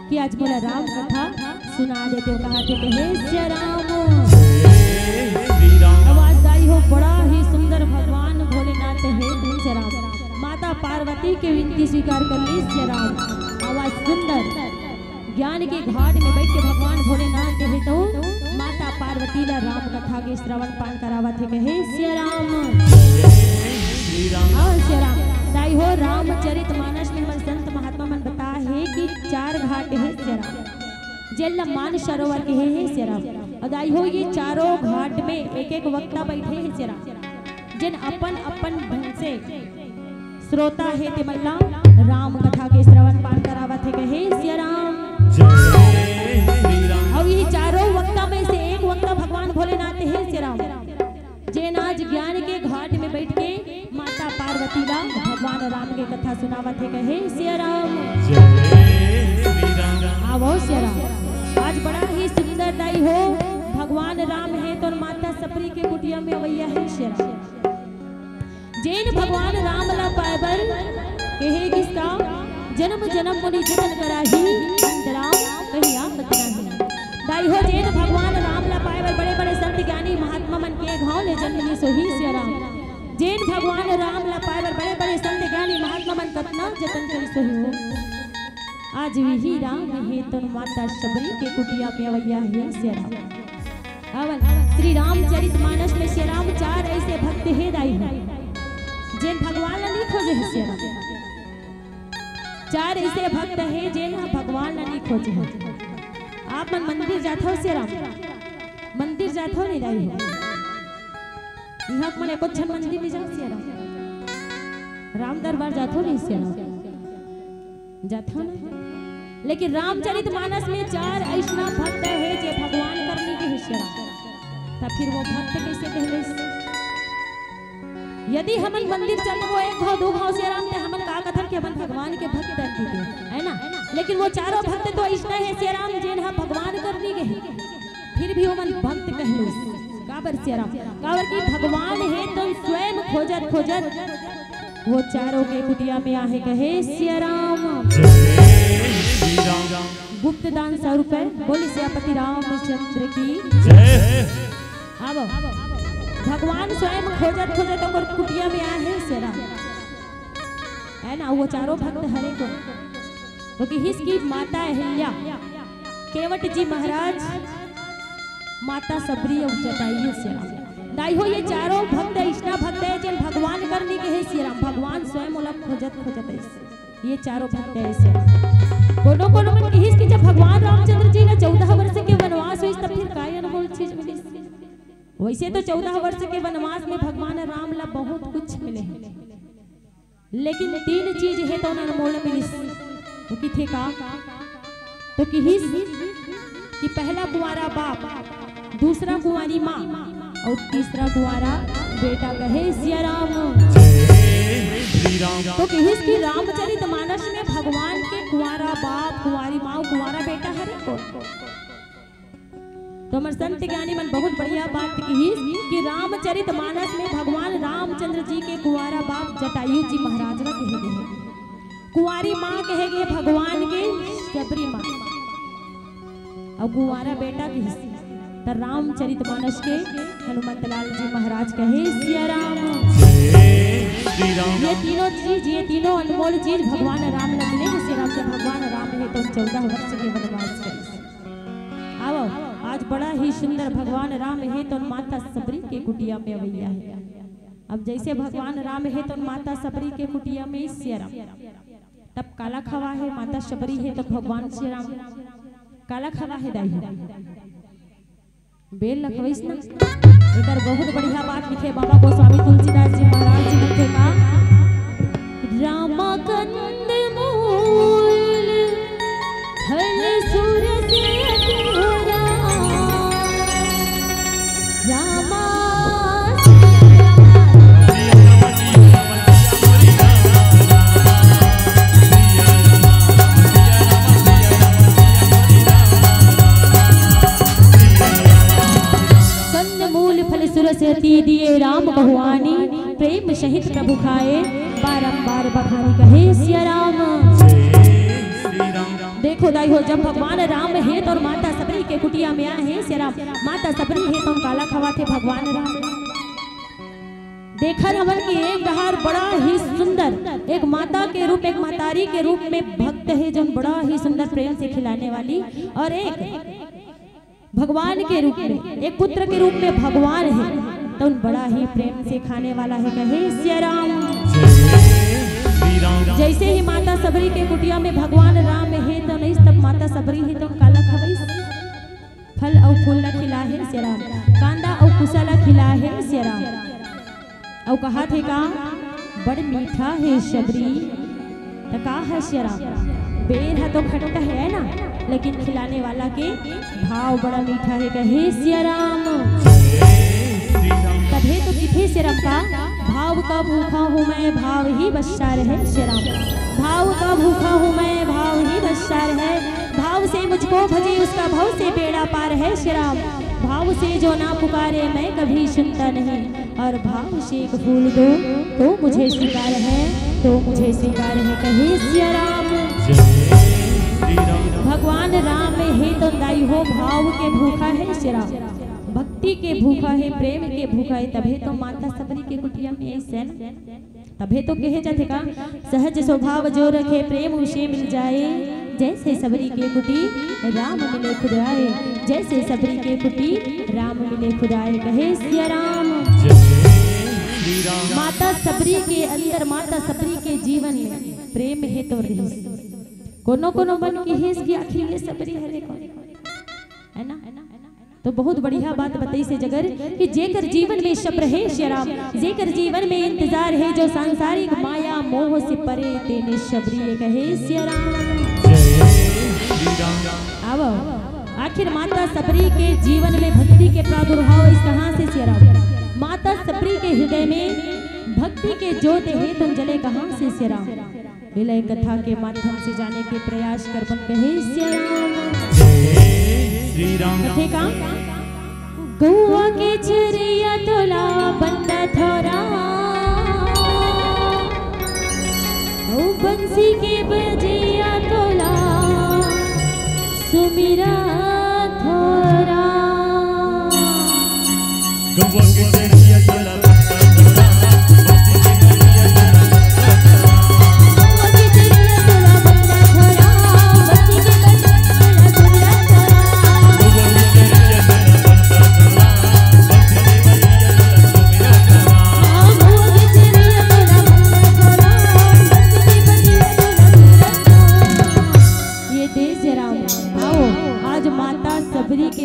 कि आज बोला राम कथा सुना देते हो। कहा थे हे सिया राम। आवाज दाई हो बड़ा ही सुंदर भगवान भोलेनाथ है सिया राम। माता पार्वती के विनती स्वीकार कर ली सिया राम। आवाज सुंदर ज्ञान के घाट में बैठ के भगवान भोलेनाथ है तो माता पार्वती ला राम कथा के श्रवण पान करावत है कहे सिया राम। सिया राम दाई हो रामचरितमानस में मन संत महात्मा मन बता है कि 4 घाट है सिया राम जेल मान सरोवर के है सिया राम। अदाई हो ये चारों घाट में एक एक वक्ता बैठे है सिया राम जिन अपन अपन ढंग से श्रोता है तिमल्ला राम कथा के श्रवण पान करावत है कहे सिया राम। और ये चारों वक्ता में से एक वक्ता भगवान भोलेनाथ है सिया राम जिन आज ज्ञान के घाट में बैठ के माता पार्वती ला भगवान राम के कथा सुनावत है कहे सिया राम। आवो सिया राम आज बड़ा ही सुंदर दाई हो भगवान राम है तो माता सपरी के कुटिया में अवैया है सिया राम। जैन भगवान राम ला पावर कहे किसका जन्म जन्म मुनि जतन कराही राम कहीं आफत नहीं। दाई हो जेन भगवान राम ला पाए बड़े बड़े संत ज्ञानी महात्मा मन के घाव ले जन्म ली सोही सिया राम। जेन भगवान राम ला पाए बड़े बड़े संत ज्ञानी महात्मा मन कतना जतन करी सोही हो। आज वही राम है तो माता शबरी के कुटिया पे अवैया है सिया राम। अवन श्री रामचरितमानस में श्री राम 4 ऐसे भक्त है दाई है जिन भगवान नहीं खोजे है श्री राम। 4 ऐसे भक्त है जिन भगवान नहीं खोजे है। आप मन मंदिर जाते हो श्री राम, मंदिर जाते हो नहीं दाई हो यहाँ मन एको छन मंदिर नहीं जाओ श्री राम। राम दरबार जाते हो नहीं श्री राम जाते हो ना। लेकिन रामचरितमानस में 4 ऐसा भक्त है जो भगवान करने के हिस्सा तब फिर वो भक्त कैसे कहले। यदि हमन मंदिर चलबो 1 भाव 2 भाव से राम ते हमन का कथन के हमन भगवान के भक्त है ना। लेकिन वो 4 भक्त तो ऐसा है श्री राम जिन हा भगवान करने के फिर भी हमन भक्त कहले। काबर श्री राम काबर की भगवान है तो स्वयं खोजत खोजत वो 4 के कुटिया में आहे कहे श्री राम। गुप्त दान 100 रुपए बोली सियापति रामचंद्र की जय। अब भगवान स्वयं खोजत खोजत और कुटिया में आए हैं श्री राम है ना। वो 4 भक्त हरे को क्योंकि हिसकी माता अहिल्या केवट जी महाराज माता सबरी और जटायु श्री राम। दाई हो ये 4 भक्त इतना भक्त है जिन भगवान करने के है श्री राम। भगवान स्वयं ओला खोजत खोजत ऐसे ये 4 भक्त है ऐसे कोनो कोनो में कहिस कि जब भगवान रामचंद्र जी ने 14 वर्ष के वनवास हुई तब फिर काय अनमोल चीज मिली। वैसे तो 14 वर्ष के वनवास में भगवान राम ला बहुत कुछ मिले हैं लेकिन 3 चीज है तो अनमोल मिली। तो कि थे का तो कहिस कि पहला कुंवारा बाप, दूसरा कुंवारी माँ और तीसरा कुंवारा बेटा कहे सिया राम। तो कहिस कि रामचरितमानस में भगवान के कुंवारा बाप, कुंवारी माँ, कुंवारा बेटा हरे को। तो हमारे संत ज्ञानी मन बहुत बढ़िया बात कही कि रामचरितमानस में भगवान रामचंद्र जी के कुंवारा बाप जटायु जी महाराज का कहे गए, कुंवारी माँ कहे गए भगवान के शबरी माँ और कुंवारा बेटा की तो रामचरितमानस के हनुमत लाल जी महाराज कहे सिया राम। ये तीनों अनमोल चीज भगवान राम ने मिले श्री राम से। भगवान राम है तो 14 वर्ष के वनवास करे। आओ आज बड़ा ही सुंदर भगवान राम है तो माता सबरी के कुटिया में अवैया है। अब जैसे भगवान राम है तो माता सबरी के कुटिया में सिया राम। तब काला खवा है माता सबरी है तो भगवान श्री राम काला खवा है दाई बेल लखवैस ना। इधर बहुत बढ़िया बात लिखे बाबा गोस्वामी तुलसीदास जी महाराज जी लिखे का रामा कंद मूल फल सूरज अधूरा रामा सरस्वती दिए राम भगवानी प्रेम सहित प्रभु खाए बारंबार बखानी कहे सिया राम। देखो दाई हो जब भगवान राम है तो माता सबरी के कुटिया में आए हैं सिया राम। माता सबरी है तो काला खवा थे भगवान राम। देखा रमन की एक डहार बड़ा ही सुंदर एक माता के रूप एक मातारी के रूप में भक्त है जो बड़ा ही सुंदर प्रेम से खिलाने वाली और एक भगवान के रूप में एक पुत्र के रूप में भगवान है तो बड़ा ही प्रेम से खाने वाला है कहे सिया राम। जैसे ही माता सबरी के कुटिया में भगवान राम है तो नहीं तब माता सबरी है तो काला खवई फल और फूल ला खिला है सिया राम। कांदा और कुसा ला खिला है सिया राम। और कहा थे का बड़ मीठा है शबरी तो का है सिया राम। बेर है तो खट्टा है ना लेकिन खिलाने वाला के भाव बड़ा मीठा है कहे सिया राम। तभी तो किथे सिया राम का भाव का भूखा हूँ मैं भाव ही बश्शार है सिया राम। भाव का भूखा हूँ मैं भाव ही बश्शार है भाव से मुझको भजे उसका भाव से बेड़ा पार है सिया राम। भाव से जो ना पुकारे मैं कभी सुनता नहीं, और भाव से एक फूल दो तो मुझे स्वीकार है, तो मुझे स्वीकार है। कहे सिया राम। भगवान राम है तो दाई हो भाव के भूखा है श्री राम, भक्ति के भूखा है, प्रेम के भूखा है। तभे तो माता सबरी के कुटिया में ऐसे तभे तो कहे जाते का सहज स्वभाव जो रखे प्रेम उसे मिल जाए, जैसे सबरी के कुटी राम मिले खुद आए, जैसे सबरी के कुटी राम मिले खुद आए। कहे सिया राम। माता सबरी के अंदर, माता सबरी के जीवन में प्रेम है तो रही कोनो कोनो बन की हेस की आखिर में सबरी हरे को है ना। तो बहुत बढ़िया बात बताई से जगर कि जेकर जीवन में शब्द है श्री राम, जेकर जीवन में इंतजार है जो सांसारिक माया मोह से परे तेने शबरी। कहे श्री राम। अब आखिर माता सबरी के जीवन में भक्ति के प्रादुर्भाव इस कहां से श्री राम। माता सबरी के हृदय में भक्ति के ज्योत है तुम जले कहां से श्री राम। विलय कथा के माध्यम से जाने के प्रयास कर बन। कहे श्री राम। कथे का गौआ के चरिया तोला बंदा थोरा, ओ बंसी के बजिया तोला सुमिरा थोरा। गौआ के चरिया तोला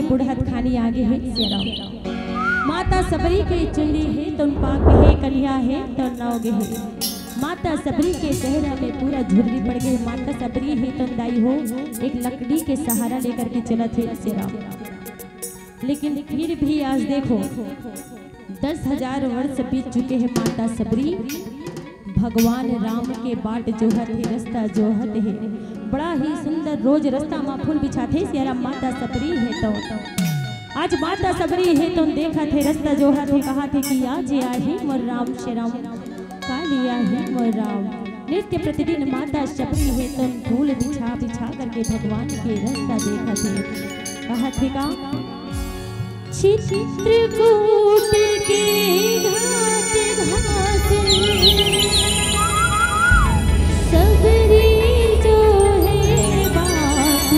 बुढ़त खानी आगे है श्री राम। माता सबरी के चुनरी है तो पाक है, कन्या है तो नौगे है। माता सबरी के चेहरा में पूरा झुर्री पड़ गई। माता सबरी है तो दाई हो एक लकड़ी के सहारा लेकर के चला थे श्री राम। लेकिन फिर भी आज देखो 10,000 वर्ष बीत चुके हैं। माता सबरी भगवान राम के बाट जोहत है, रास्ता जोहत है। बड़ा ही सुंदर रोज रास्ता में फूल बिछाते सिया माता सबरी है तो आज माता सबरी है तो देखा थे रास्ता जोहत है। कहा थे कि आज आही मोर राम श्री राम, कालिया ही मोर राम। नित्य प्रतिदिन माता सबरी है तो फूल बिछा बिछा करके भगवान के रास्ता देखा थे। कहा थे का चित्रकूट के घाट घाट सबरी जो है बात,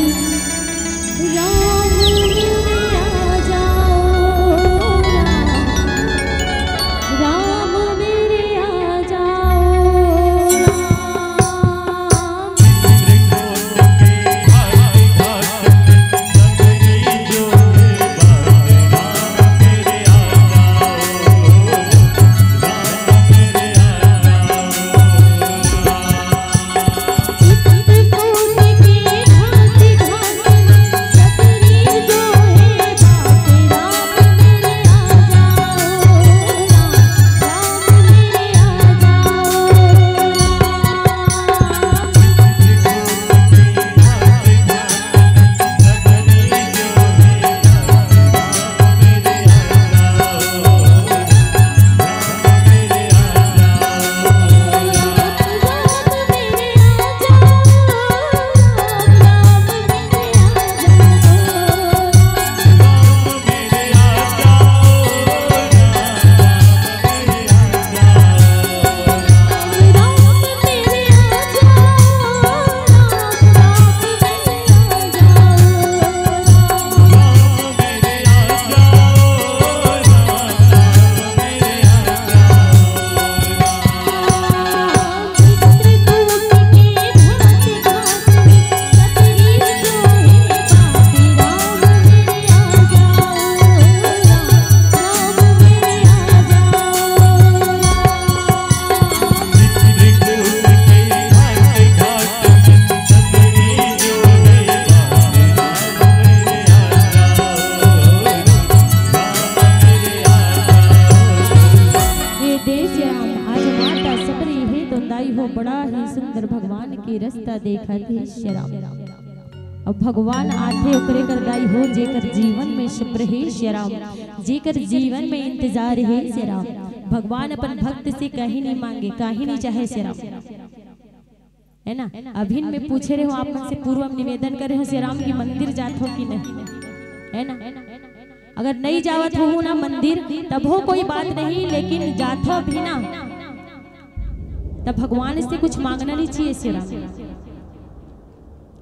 राम मेरे आ जाओ, राम मेरे आ जाओ। बड़ा ही सुंदर भगवान की रास्ता देखा थे श्री राम। अब भगवान आते ओकरे कर दाई हो जेकर जीवन में शुक्र है श्री राम, जेकर जीवन में इंतजार है श्री राम। भगवान अपन भक्त से कहीं नहीं मांगे, कहीं नहीं चाहे श्री राम, है ना। अभी में पूछे रहे हो आप मन से पूर्व निवेदन करे हो श्री राम की मंदिर जात हो कि नहीं, है ना। अगर नहीं जावत हो ना मंदिर तब हो कोई बात नहीं, लेकिन जात हो भी ना तब भगवान से कुछ मांगना नहीं चाहिए श्री राम,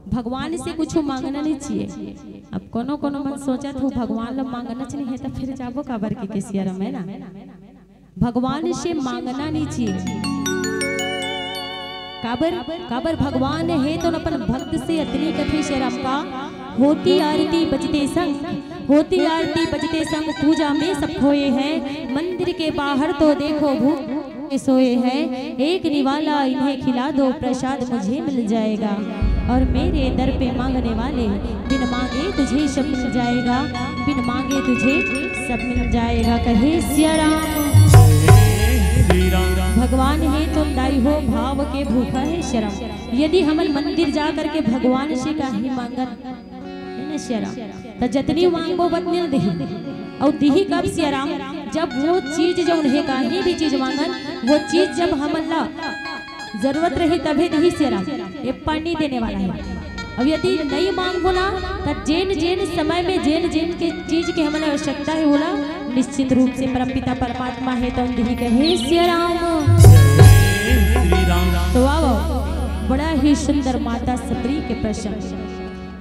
भगवान से कुछ मांगना नहीं चाहिए। अब कोनो कोनो मन सोचत हो भगवान ला मांगना चाहिए है तो फिर जाबो काबर के श्री राम, है ना। भगवान से मांगना नहीं चाहिए, काबर भगवान है तो अपन भक्त से अतनी कथे श्री राम का। होती आरती बजते संग, होती आरती बजते संग पूजा में सब खोए हैं, मंदिर के बाहर तो देखो भूख सोए हैं। एक निवाला इन्हें खिला दो प्रसाद मुझे मिल जाएगा, और मेरे दर पे मांगने वाले बिन मांगे तुझे सब मिल जाएगा, बिन मांगे तुझे सब मिल जाएगा। कहे श्री राम भगवान है तो दाई हो भाव के भूखा है शरम। यदि हम मंदिर जा करके भगवान से कहीं मांगन है ना श्री राम, तो जतनी मांगो बदल दे और दिही कब श्री राम, जब वो चीज जो उन्हें कहीं भी चीज मांगन वो चीज जब हमला जरूरत रही तभी दिही श्री राम, ये पानी देने वाला है। अब यदि नहीं मांगो ना तो जेन जेन समय में जेन जेन के चीज के हमारे आवश्यकता है बोला निश्चित रूप से परमपिता परमात्मा है तो उन्हीं कहे श्री राम। तो आओ बड़ा ही सुंदर माता सबरी के प्रसंग,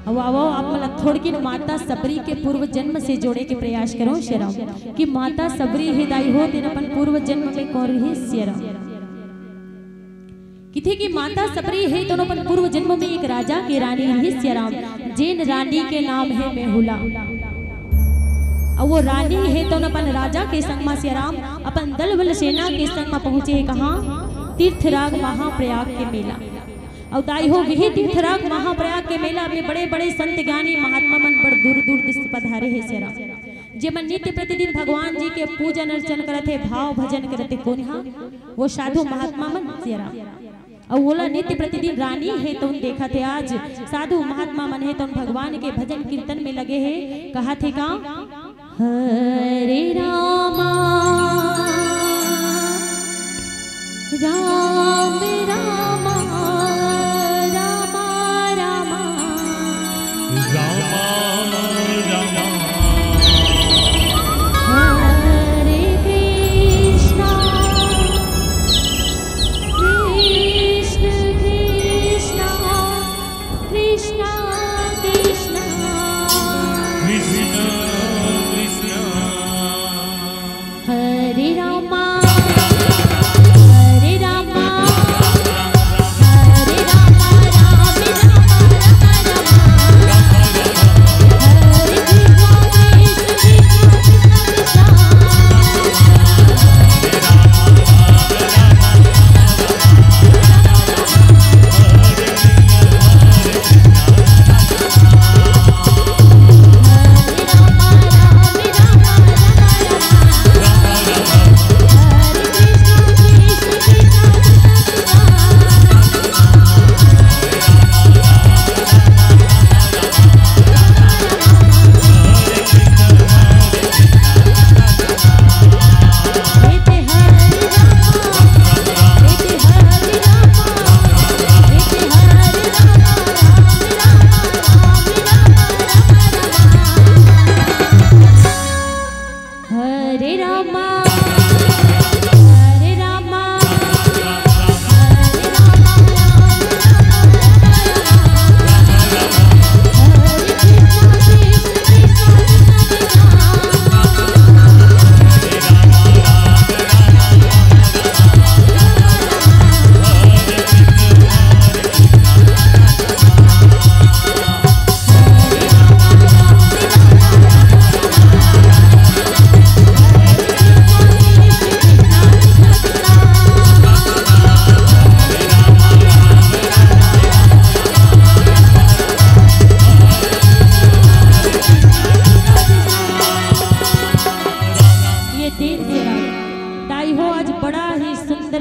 अब आओ आप मतलब थोड़ी माता सबरी के पूर्व जन्म से जोड़े के प्रयास करो श्री राम कि माता सबरी हृदय हो दिन अपन पूर्व जन्म में कौन रही श्री राम। किथे की माता सबरी है तो अपन पूर्व जन्म में एक राजा की रानी रही श्री राम, जिन रानी के नाम है मेहुला। और वो रानी है तो अपन राजा के संग में श्री राम अपन दल बल सेना के संग में पहुंचे कहाँ तीर्थराग महाप्रयाग के मेला। और दाई हो वही तीर्थराग महाप्रयाग के मेला में बड़े बड़े संत ज्ञानी महात्मा मन बड़ दूर दूर से पधारे है श्री राम। जे मन नित्य प्रतिदिन भगवान जी के पूजन अर्चन करते भाव भजन करते कौन हा वो साधु महात्मा मन श्री राम। और बोला नित्य प्रतिदिन रानी है तो उन देखा थे आज साधु महात्मा मन है तो उन भगवान के भजन कीर्तन में लगे हैं। कहा थे का हरे रामा राम रामा रामा रामा रामा रामा हरे कृष्णा कृष्ण कृष्णा कृष्णा कृष्णा कृष्ण कृष्ण हरे रामा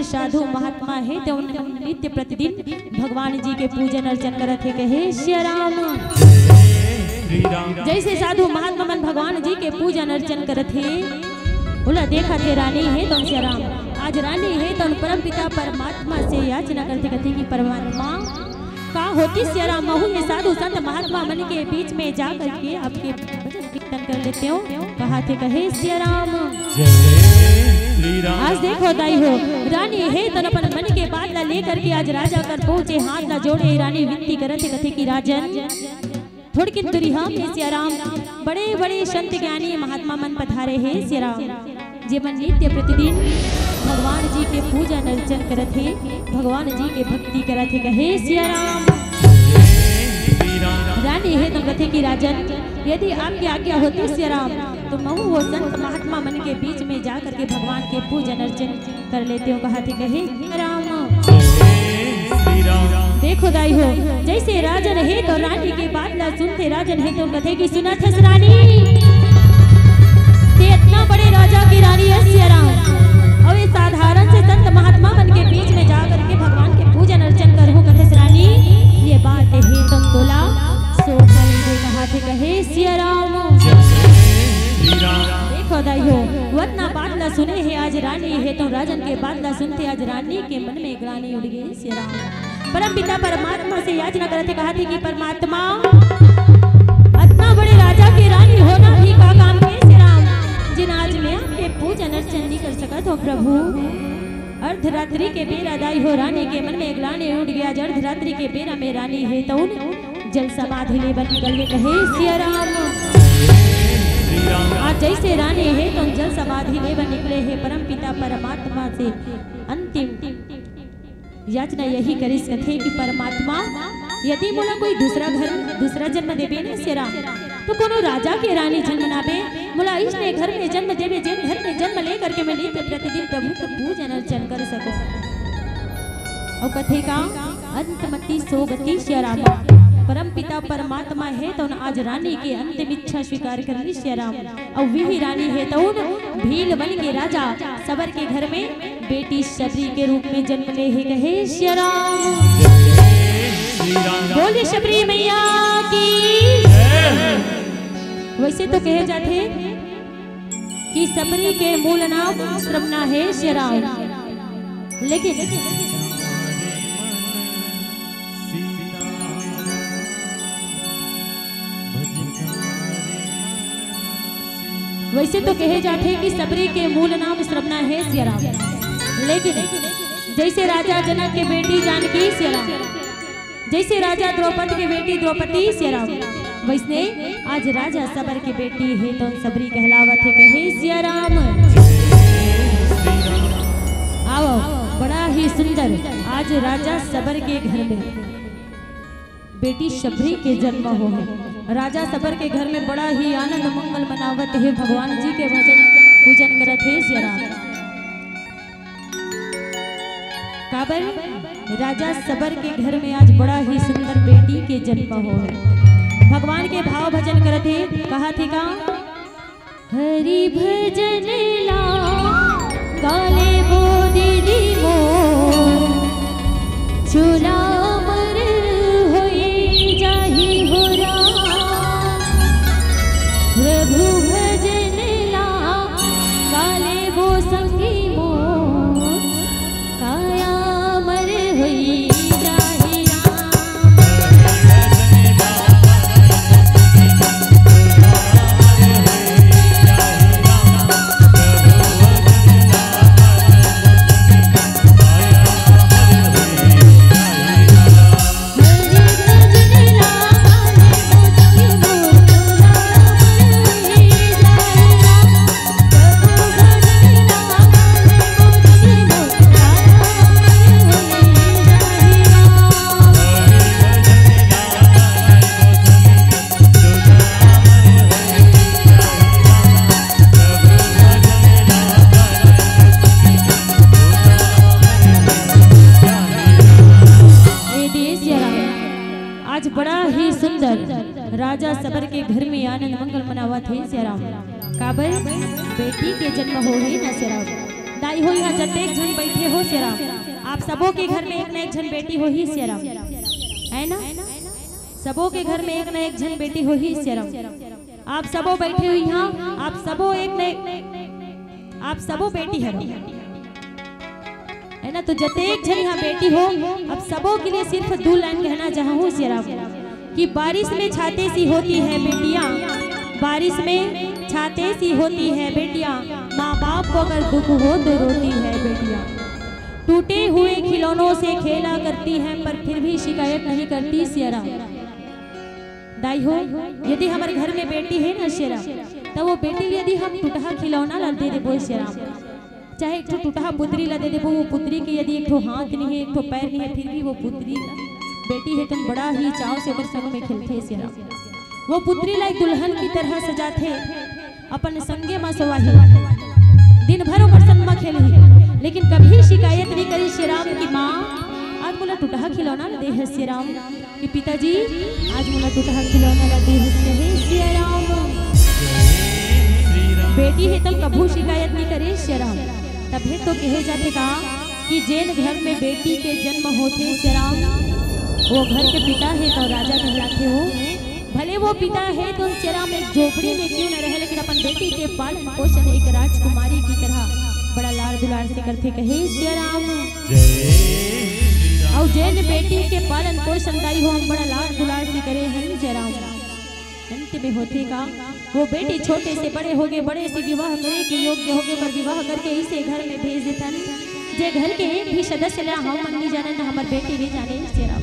साधु महात्मा है तो नित्य प्रतिदिन भगवान भगवान जी के पूजन अर्चन करत है कहे श्री राम। श्री राम जैसे साधु महात्मा मन भगवान जी के पूजन अर्चन करत है, बोला देखा थे रानी है तो श्री राम, आज रानी है तो परम पिता परमात्मा से याचना करते कहते कि परमात्मा का होती श्री राम, महू ये साधु संत महात्मा मन के बीच में जा करके आपके भजन कीर्तन कर लेते हो। कहा थे कहे श्री राम। श्री राम आज देखो दाई हो रानी है तो अपन मन के बात ला लेकर के आज राजा कर पहुंचे, हाथ ला जोड़े रानी विनती करते कथे कि राजन थोड़ी की दूरी हम श्री राम, बड़े बड़े संत ज्ञानी महात्मा मन पधारे हैं श्री राम, जीवन नित्य प्रतिदिन भगवान जी के पूजन अर्चन करत है, भगवान जी के भक्ति करत है कहे श्री राम। रानी है तो कथे कि राजन यदि आपकी आज्ञा होती श्री राम तो महू वो संत महात्मा मन के बीच में जा करके भगवान के पूजन अर्चन कर लेते हो। कहा थे कहे राम। देखो दाई हो जैसे राजन है तो रानी के बात ला सुनते, राजन है तो कथे कि सुना थे रानी ते इतना बड़े राजा की रानी है श्री राम, और ये साधारण से संत महात्मा मन के बीच में जा करके भगवान के पूजन अर्चन करो कथे रानी, ये बात है तुम तोला सो करेंगे। कहा थे कहे श्री राम। देखो दाई हो वरना बात ला सुने है आज रानी है तो राजन के बात ला सुनते आज रानी के मन में ग्लानि उड़ गई श्री राम। परम पिता परमात्मा से याचना करते, कहा थे कि परमात्मा इतना बड़े राजा की रानी होना भी का काम है श्री राम, जिन आज में आपके पूजन अर्चन नहीं कर सका तो प्रभु अर्धरात्रि के बेरा दाई हो रानी के मन में ग्लानि उड़ गया, अर्धरात्रि के बेरा में रानी है तो जल समाधि ले बन निकल के कहे श्री राम। आज जैसे रानी है तो जल समाधि ले बन निकले है, परम पिता परमात्मा से अंतिम याचना यही करी कथे कि परमात्मा यदि मोला कोई दूसरा जन्म देवे न श्री राम तो कोनो राजा के रानी जन्म नाबे, मोला इसने घर में जन्म देवे, जिन घर में जन्म ले करके मैं नित्य प्रतिदिन प्रभु का पूजन अर्चन कर सकूं। और कथे का अंतमति सोगति श्री राम, परम पिता परमात्मा है तो आज रानी की अंतिम इच्छा स्वीकार कर ली श्री राम, और वही रानी है तो भील बन के राजा सबर के घर में बेटी शबरी के रूप में जन्म ले है कहे श्री राम। बोले शबरी मैया की। वैसे तो कहे जाते कि शबरी के मूल नाम श्रवणा है श्री राम, लेकिन वैसे तो कहे जाते कि शबरी के मूल नाम श्रवणा है श्री राम, लेकिन जैसे राजा जनक के बेटी जानकी श्री राम, जैसे राजा द्रौपदी के बेटी द्रौपदी श्री राम, वैसे आज राजा सबर की बेटी है तो शबरी कहलावत है कहे श्री राम। आओ बड़ा ही सुंदर आज राजा सबर के घर में बेटी शबरी के जन्म हो है, राजा सबर के घर में बड़ा ही आनंद मंगल मनावत है, भगवान जी के भजन पूजन करत है श्री राम। काबर राजा सबर के घर में आज बड़ा ही सुंदर बेटी के जन्म हो है, भगवान के भाव भजन करत है। कहा थे का हरि भजन ला गाले वो दीदी वो चूला प्रभु भजन ला काले वो संगी मो काया मर हुई जाहि राजा सबर के घर में आनंद मंगल मनावा थे श्री राम। काबर बेटी के जन्म हो ही ना श्री राम, दाई हो यहाँ जतेक जन बैठे हो श्री राम, आप सबों के घर में एक न एक जन बेटी हो ही सिया राम, है ना? सबों के घर में एक न एक जन बेटी हो ही सिया राम। आप सबों बैठे हुई यहाँ, आप सबों एक न आप सबों बेटी है ना? तो जतेक जन यहाँ बेटी हो, अब सबों के लिए सिर्फ 2 लाइन कहना चाहूँ सिया राम कि बारिश में छाते सी होती है बेटियाँ, बारिश में छाते सी होती है बेटियाँ, माँ बाप को अगर दुख हो तो रोती है बेटियाँ। टूटे हुए खिलौनों से खेला करती हैं पर फिर भी शिकायत नहीं करती सिया राम। दाई हो, यदि हमारे घर में बेटी है ना सिया राम, तो वो बेटी यदि हम टूटा खिलौना ला दे देबो सिया राम, चाहे एक टूटा पुत्री ला दे देबो, वो पुत्री के यदि एक हाथ नहीं है, एक पैर नहीं है, फिर भी वो पुत्री बेटी है तो बड़ा ही चाव से ओकर संग में खेलते सिया राम। वो पुत्री ला एक दुल्हन की तरह सजाते, अपन संगे मां सवाही, दिन भर ओकर संग में खेली, लेकिन कभी शिकायत नहीं करी सिया राम की माँ आज मोला टूटा खिलौना ला दे है सिया राम, कि पिताजी आज मोला टूटा खिलौना ला दे है सिया राम। बेटी है तो कभू शिकायत नहीं करे सिया राम। तभी तो कहे जाते का कि जेन घर में बेटी के जन्म होते सिया राम, वो घर के पिता है तो राजा कहलाते हो। भले वो पिता है तो सिया राम एक झोपड़ी में क्यों न रहे, लेकिन अपन बेटी के पालन पोषण एक राजकुमारी की तरह बड़ा लाड़ दुलार से करते कहे सिया राम। और जैन बेटी के पालन पोषण दाई हो हम बड़ा लाड़ दुलार से करे हैं सिया राम। अंत में होते का वो बेटी छोटे से बड़े हो गए, बड़े से विवाह करे के योग्य हो गए, पर विवाह करके इसे घर में भेज देता जे घर के एक भी सदस्य ला हम मन नहीं जाने ना हमार बेटी भी जाने सिया राम।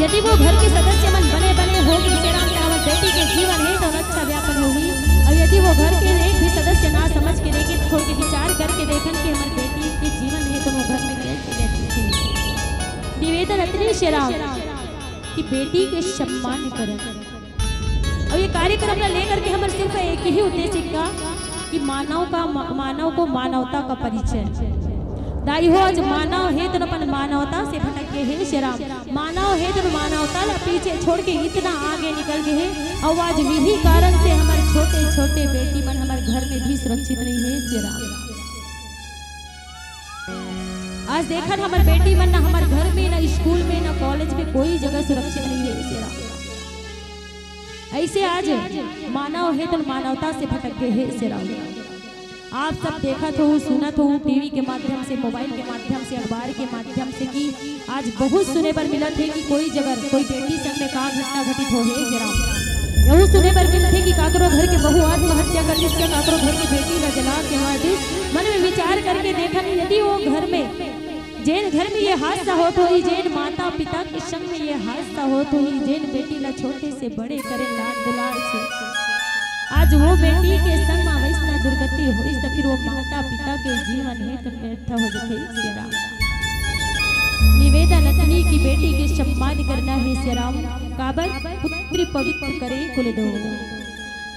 यदि वो घर के सदस्य मन बने बने होगी सिया राम, हमार बेटी के जीवन है तो अच्छा व्यापन होगी। और यदि वो घर के एक भी सदस्य ना समझ के देखे, थोड़ के विचार करके देखें कि हमारी बेटी के जीवन है तो वो घर में कैसे रहती थी। निवेदन अतरी सिया राम कि बेटी के सम्मान करें। और ये कार्यक्रम लेकर के हमारे सिर्फ एक ही उद्देश्य का कि मानव को मानवता का परिचय। दाई हो आज मानव है तो अपन मानवता से भटक गए हैं सिया राम, मानव है तो मानवता ला पीछे छोड़ के इतना आगे निकल गए हैं। और आज यही कारण से हमारे छोटे छोटे बेटी मन हमारे घर में भी सुरक्षित नहीं है सिया राम। आज देखा ना हमारे बेटी मन ना हमारे घर में, ना स्कूल में, ना कॉलेज में कोई जगह सुरक्षित नहीं है सिया राम। ऐसे आज मानव है तो मानवता से भटक गए हैं सिया राम। आप सब देखा तो सुना तो टीवी के माध्यम से, मोबाइल के माध्यम से, अखबार के माध्यम से कि आज बहुत सुने पर मिला थे कि कोई जगह कोई बेटी संग में का घटना घटित हो गई सिया राम। यही सुने पर मिले थे कि काकरो घर के बहु आत्महत्या कर दिया, काकरो घर की बेटी का जला के मार दी। मन में विचार करके देखा नहीं यदि वो घर में जैन घर में ये हादसा हो तो ही, जैन माता पिता के संग में ये हादसा हो तो ही, जैन बेटी ला छोटे से बड़े करे लाड दुलार से, आज वो बेटी के संग में वैसना दुर्गति हुई तो फिर वो माता पिता के जीवन है तो व्यर्थ हो जाते सिया राम। निवेदन अतनी की बेटी के सम्मान करना है सिया राम। काबर पुत्री पवित्र करे कुल दो।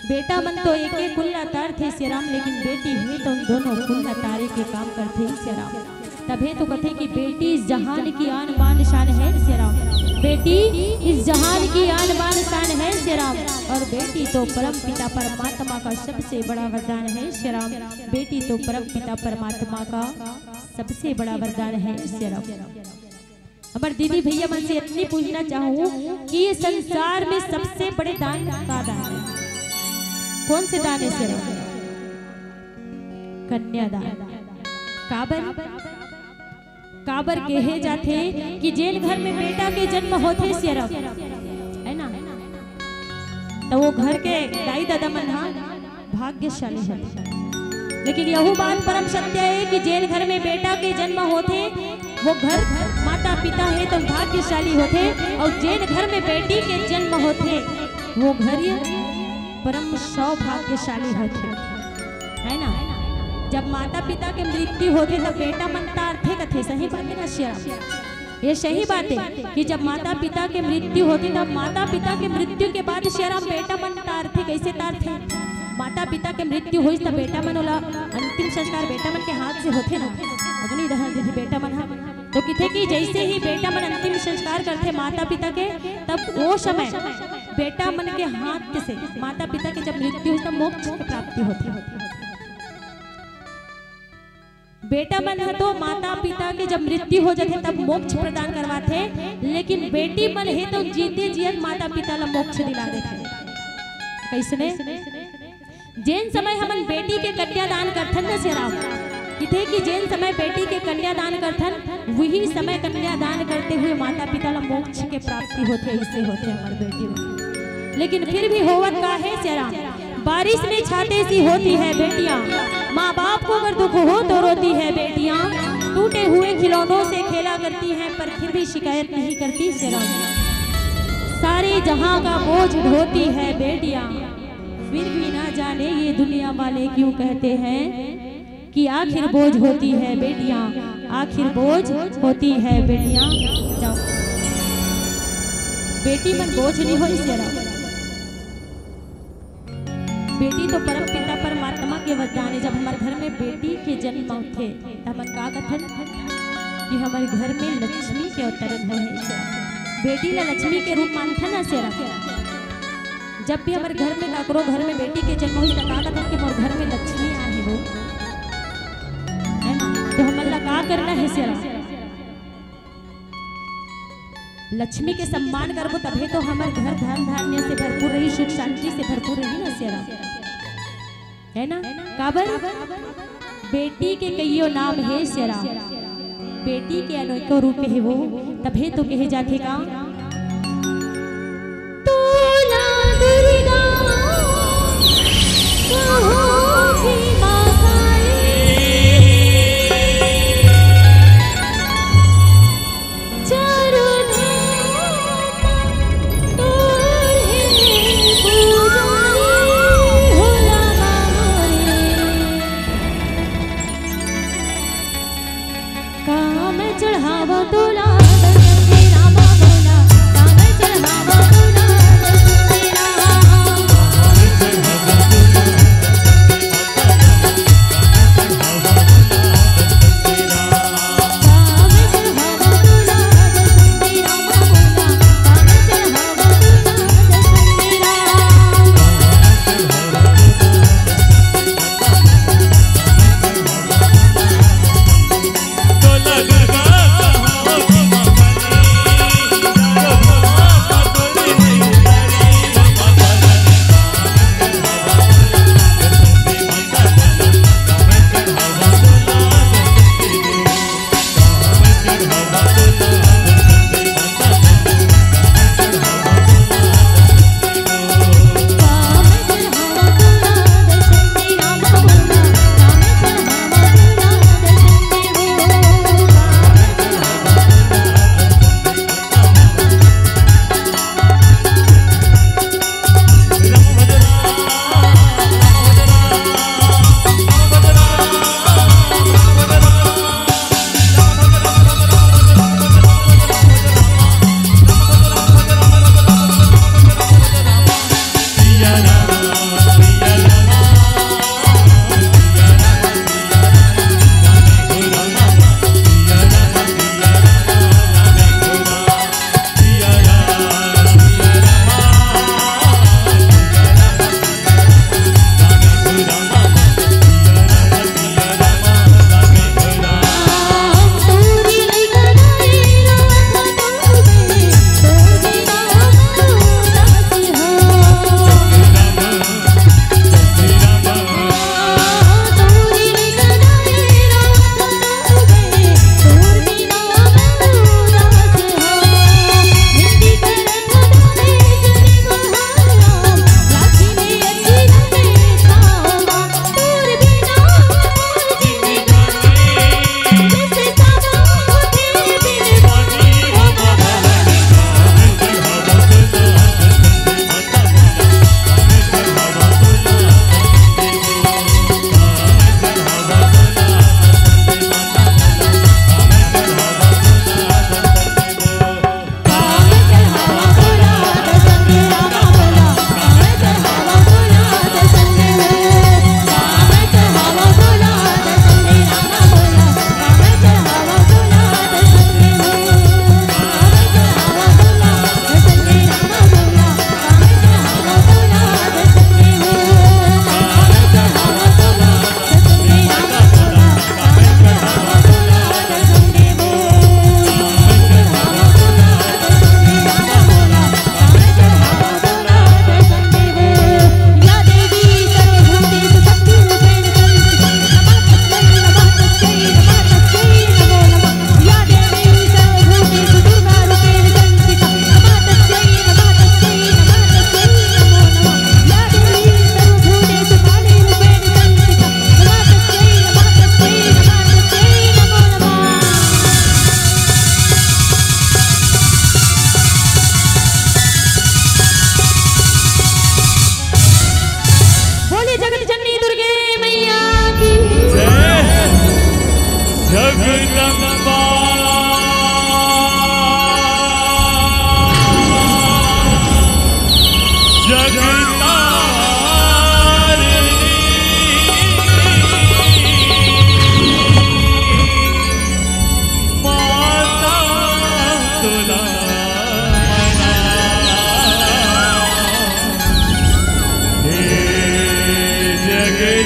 बेटा मन तो एक एक कुल्ला तार थे सिया राम, लेकिन बेटी है तो दोनों कुल्ला तारे के काम करते सिया राम। तभी तो कहते कि बेटी इस जहान की आन बान शान है सिया राम, बेटी इस जहान की आन बान शान है सिया राम। और बेटी तो परम पिता परमात्मा का सबसे बड़ा वरदान है सिया राम। बेटी तो परम पिता परमात्मा का सबसे बड़ा वरदान है सिया राम। हमारे दीदी भैया मन से इतनी पूछना चाहूँ कि ये संसार में सबसे बड़े दान का दान है, कौन से दान है सिया राम? कन्यादान। काबर कहे जाते कि जेल घर में बेटा के जन्म होते सिया राम, है ना, तो वो घर के दाई दादा मन भाग्यशाली है। लेकिन यह बात परम सत्य है कि जेल घर में बेटा के जन्म होते वो घर माता पिता है तो भाग्यशाली होते, और जेल घर में बेटी के जन्म होते वो घर परम सौभाग्यशाली होते, है ना। जब माता पिता के मृत्यु होते तब बेटा मन तारथे कथे, सही बात है ना सिया राम? ये सही बात है कि जब माता पिता के मृत्यु होती तब माता पिता के मृत्यु के बाद सिया राम बेटा मन तारथे। कैसे तारथे? माता पिता के मृत्यु हुई तब बेटा मन वाला अंतिम संस्कार बेटा मन के हाथ से होते ना, अग्नि दहन जैसे बेटा मन तो किथे कि जैसे ही बेटा मन अंतिम संस्कार करते माता पिता के, तब वो समय बेटा मन के हाथ से माता पिता के जब मृत्यु हुई तब मोक्ष की प्राप्ति होती। बेटा मन है तो माता पिता के जब मृत्यु हो जाते तब मोक्ष प्रदान करवाते, लेकिन बेटी मन है तो जीते जियत माता पिता ला मोक्ष दिला देते। कैसने जेन समय हमन बेटी के कन्यादान करथन न सेराम किथे कि जेन समय बेटी के कन्यादान करथन वही समय कन्यादान करते हुए माता पिता ला मोक्ष के प्राप्ति होते, ऐसे होते हमारे बेटी में। लेकिन फिर भी होवत का है सेराम, बारिश में छाते सी होती है बेटियां, माँ बाप को अगर दुख हो तो रोती है बेटियां, टूटे हुए खिलौनों से खेला करती हैं पर फिर भी शिकायत नहीं करती सेराम। सारे जहां का बोझ ढोती है बेटियां, फिर भी ना जाने ये दुनिया वाले क्यों कहते हैं कि आखिर बोझ होती है बेटियां, आखिर बोझ होती है बेटियां। जाओ बेटी मन बोझ नहीं हो सेरा, बेटी तो परम पिता परमात्मा के वरदान है। जब हमारे घर में बेटी के जन्म होते तब हम का कथन कि हमारे घर में लक्ष्मी के अवतरण है। बेटी ला लक्ष्मी के रूप मानता ना सेरा। जब भी हमारे घर में काकरो घर में बेटी के जन्म हुई तो का कथन कि हमारे घर में लक्ष्मी आए वो है ना, तो हमला का करना है सेरा। लक्ष्मी के सम्मान करबो तभी तो हमारे घर धन धान्य से भरपूर रही, सुख शांति से भरपूर रही ना सेरा, है ना। काबर बेटी के कईयो नाम है सेरा, बेटी के अनेकों रूप है वो, तभी तो कहे जाते का तोला दुर्गा कहो भी मां काली, चारों काम चढ़ावा तोला रामा बोला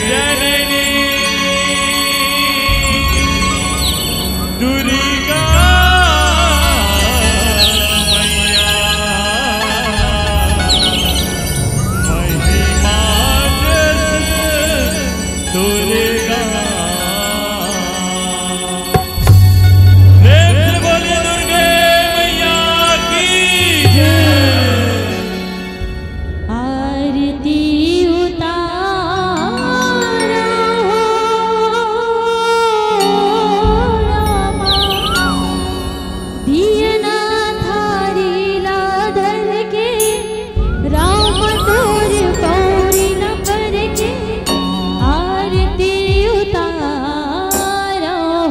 जननी दुर्गा मैया महिमा जस दुर्गा प्रेम से बोलिए दुर्गे मैया की आरती उतारा रामा दियना थारी लाधर के राम तोर गौरी न पर के आरती उतारा हो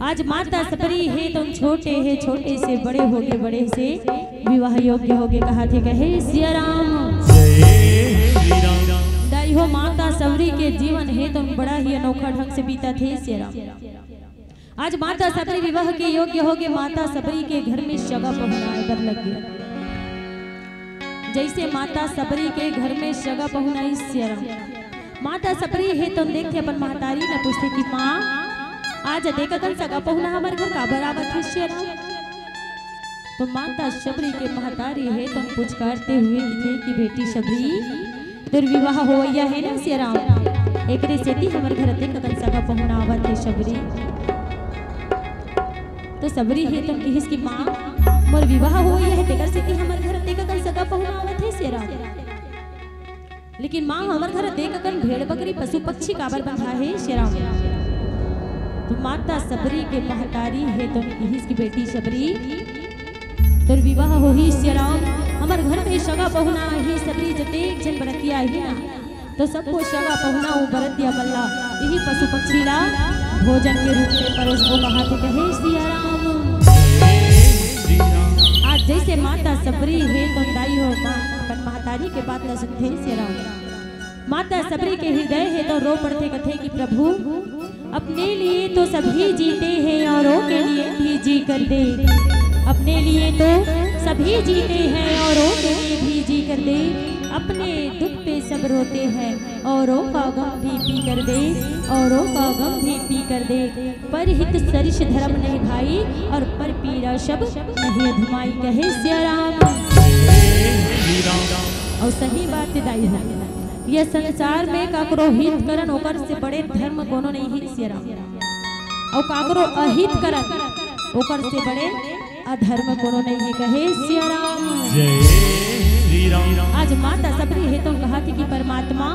आज माता सबरी है तुम छोटे है छोटे से बड़े होगे बड़े से विवाह योग्य होगे कहा थे कहे सिया राम दाई हो माता सबरी के जीवन है तुम बड़ा ही अनोखा ढंग से बीता थे सिया राम। आज माता सबरी विवाह के योग्य होगे माता सबरी के घर में शगा पहुनाए बर लग गया। जैसे माता सबरी के घर में शगा पहुनाई सिया राम माता सबरी है तुम देखते अपन महतारी न पूछते कि माँ आज देखा कल सगा पहुना हमारे घर का बराबर है सिया राम। तो माता सबरी के महतारी है तुम पुचकारते हुए थे कि बेटी सबरी दुर्विवाह हो गया है ना सिया राम एकरे सेती हमारे घर देखा कल सगा पहुना आवत है सबरी। तो सबरी है तुम कहिस कि माँ मोर विवाह हो गया है तेकर सेती हमारे घर देखा कल सगा पहुना आवत है सिया राम। लेकिन माँ हमारे घर देखा कल भेड़ बकरी पशु पक्षी काबर बंधा है सिया राम। तो माता सबरी के महतारी है तुम कहिस की बेटी सबरी तोर विवाह हो ही सिया राम हमार घर में सगा पहुना ही सबरी जतेक जन बरतिया ही ना तो सबको सगा पहुना वो बरतिया मल्ला यही पशु पक्षी ला भोजन के रूप में परोस को कहा थे कहे सिया राम। माता सबरी है तो दाई हो अपन महतारी के बात न सुनते सिया माता सबरी के हृदय है तो रो पड़ते कथे कि प्रभु अपने लिए तो सभी जीते हैं औरों के लिए भी जी कर दे। अपने लिए तो सभी जीते हैं औरों के लिए भी जी कर दे। अपने दुख पे सब रोते हैं औरों का गम भी पी कर दे। औरों का गम भी पी कर दे। पर हित सरिष धर्म नहीं भाई और पर पीरा शब नहीं अधमाई कहे सिया राम। और सही बात दाई है यह संसार में काकरो हित करन ओकर से बड़े धर्म कोनो नहीं है सिया राम। और काकरो अहित करन ओकर से बड़े अधर्म कोनो नहीं है कहे सिया राम। जय श्री राम। आज माता सबरी है तो कहा थी कि परमात्मा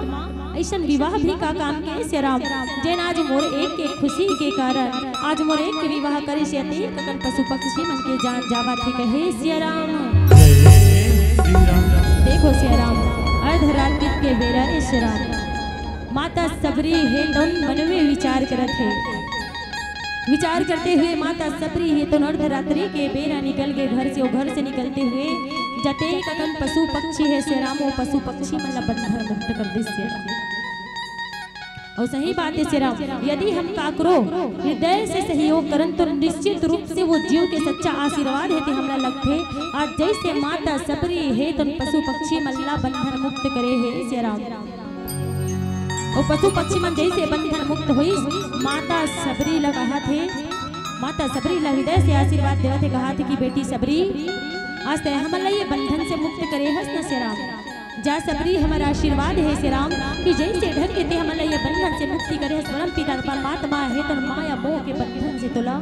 ऐसा विवाह भी का काम के सिया राम जैन आज मोर एक के खुशी के कारण आज मोर एक के विवाह करे से अति ककन पशु पक्षी मन के जान जावा थे कहे सिया राम। देखो सिया राम अर्धरात्रि के बेरा सिया राम माता सबरी है तो मन में विचार करत है। विचार करते हुए माता सबरी है तो अर्धरात्रि के बेरा निकल गए घर से। वो घर से निकलते हुए जते ककन पशु पक्षी है सिया राम वो पशु पक्षी मतलब बंधन मुक्त कर दे सिया राम। और सही बात है सिया राम यदि हम काकरो हृदय से सहयोग करन तो निश्चित रूप से वो जीव के सच्चा आशीर्वाद है कि हमरा लगते आज जैसे माता सबरी है तो पशु पक्षी मल्ला बंधन मुक्त करे है सिया राम। और पशु पक्षी मन जैसे बंधन मुक्त हुई माता सबरी लगा थे माता सबरी हृदय से आशीर्वाद देवा थे कहा थे कि बेटी सबरी आज ते हमला ये बंधन से मुक्त करे हस न सिया राम। जा सबरी हमारा आशीर्वाद है सिया राम कि जैसे ढंग के ते हमला ये बंधन से मुक्ति करे हस परम पिता परमात्मा है तो माया मोह के बंधन से तुला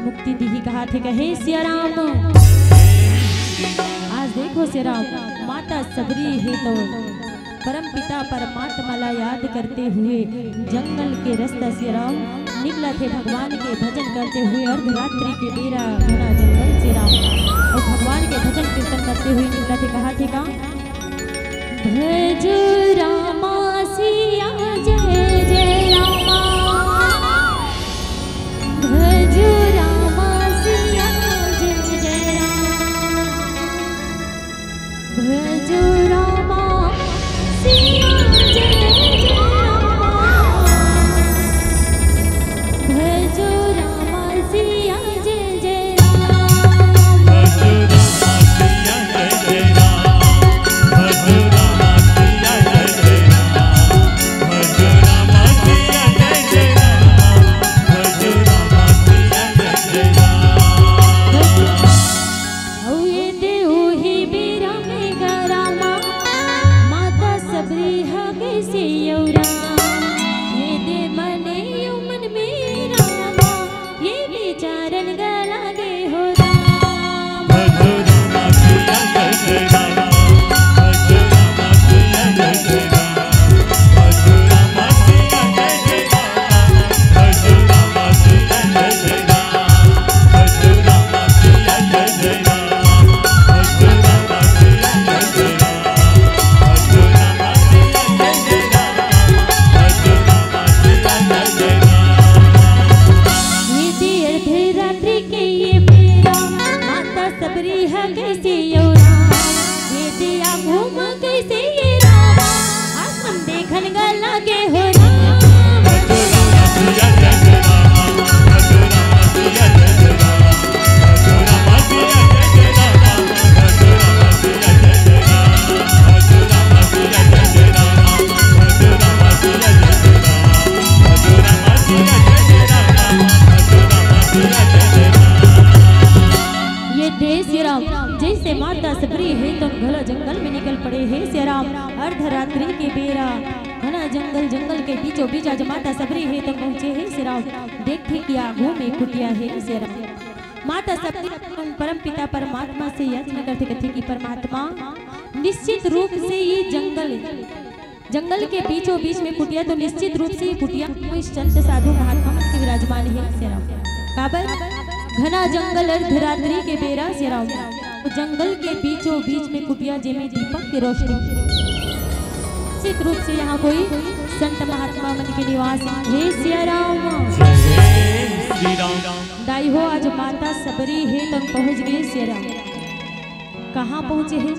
मुक्ति दी कहा थे कहे सिया राम। आज देखो सिया राम माता सबरी है तो परम पिता परमात्मा ला याद करते हुए जंगल के रास्ता सिया राम निकला थे भगवान के भजन करते हुए अर्धरात्रि के बेरा घना जंगल सिया राम और भगवान के भजन कीर्तन करते हुए निकला थे कहा थे का भज रामा सिया जय जय रामा भज रामा सिया जय जय राम भज रामा सिया जय जय रामा भज रामा सिया जय जय राम भज रामा सिया जय जय राम। भज रामा सिया जय जय राम। भज रामा सिया जय जय राम। भज रामा सिया जय जय राम। हुए देहु ही बीरा में गरामा माता सबरी हगे सियौरा ये दे मने मन में रामा ये विचारन गलागे हो राम। भज रामा सिया जय जय राम। भज रामा सिया जय जय राम। भज रामा सिया जय जय राम। भज रामा सिया जय जय राम। भज रामा सिया जय जय राम। भज रामा सिया जय जय राम। भज रामा सिया जय जय राम। भज रामा सिया जय जय राम। ये दी अर्धरात्रि के ये बेरा माता सबरी हगे सियौरा ये दिया घूम कैसे ये रामा आसमान देखन गलागे हो राम। भज रामा सिया जय जय राम। भज रामा सिया जय जय राम। भज रामा सिया जय जय राम। भज रामा सिया जय जय राम। भज रामा सिया जय जय राम। भज रामा सिया जय जय राम। भज रामा सिया जय जय राम। भज रामा सिया जय जय राम। ये दे सिया राम जैसे माता सबरी है तो घना जंगल में निकल पड़े है सिया राम अर्धरात्रि के बेरा घना जंगल के बीचों बीच आज माता सबरी है तो पहुंचे है सिया राम देखते कि आगू में कुटिया है सिया राम। माता सबरी परम पिता परमात्मा से याचना करते कहते कि परमात्मा निश्चित रूप से ये जंगल के बीचों बीच में कुटिया तो निश्चित रूप से ये कुटिया कोई संत साधु महात्मा मन के विराजमान है सिया राम। काबर घना जंगल अर्धरात्रि के बेरा सिया राम जंगल के बीचों बीच में कुटिया जेमे दीपक की रोशनी निश्चित रूप से यहाँ कोई संत महात्मा मन के निवास है सिया राम। जय श्री राम। दाई हो आज माता सबरी है तो पहुंच गए सिया राम। कहाँ पहुँचे हैं?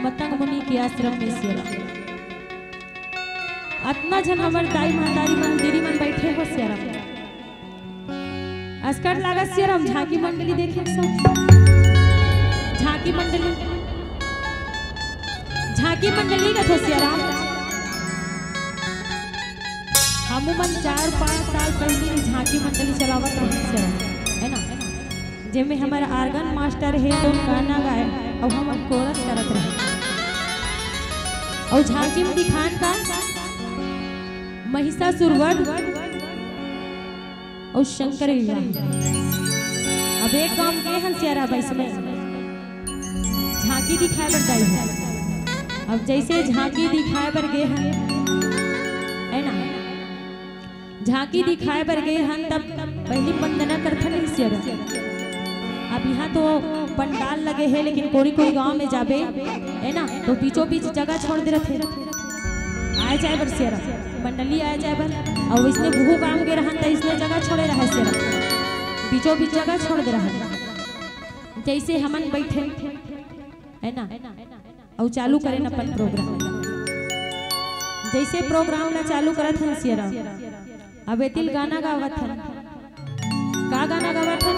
मतंग मुनि के आश्रम में सियाराम। अतना जन हमार दाई महतारी मन दीदी मन बैठे हो सियाराम। अस्कर लागा सियाराम झांकी मंडली देखे सब। झांकी मंडली का तो सियाराम हम मन 4-5 साल पहले झांकी मंडली चलावत सियाराम है ना, जिसमें हमारा आर्गन मास्टर है तो गाना गाए और हम कोरस करत रहे। और झांकी में दिखान का महिषासुरवध और शंकर विवाह। अब एक काम के हन सियारा बैस में झांकी दिखाए बर गई है। अब जैसे झांकी दिखाए बर गए हैं है ना, झांकी दिखाए बर गए हन तब पहली वंदना करथन सियारा। अब यहाँ तो पंडाल लगे हैं लेकिन कोई कोई गांव में जाबे है ना तो बीचों बीच जगह छोड़ दे रहे आए जाए बर सियारा मंडली आए जाए बर। और इसने बहु गांव के रहन तो इसने जगह छोड़े रहे सियारा, बीचों बीच जगह छोड़ दे रहा। जैसे हमन बैठे है ना और चालू करें अपन प्रोग्राम। जैसे प्रोग्राम ला चालू करत हन सियारा अब एतिल गाना गावत हन। का गाना गावत हन?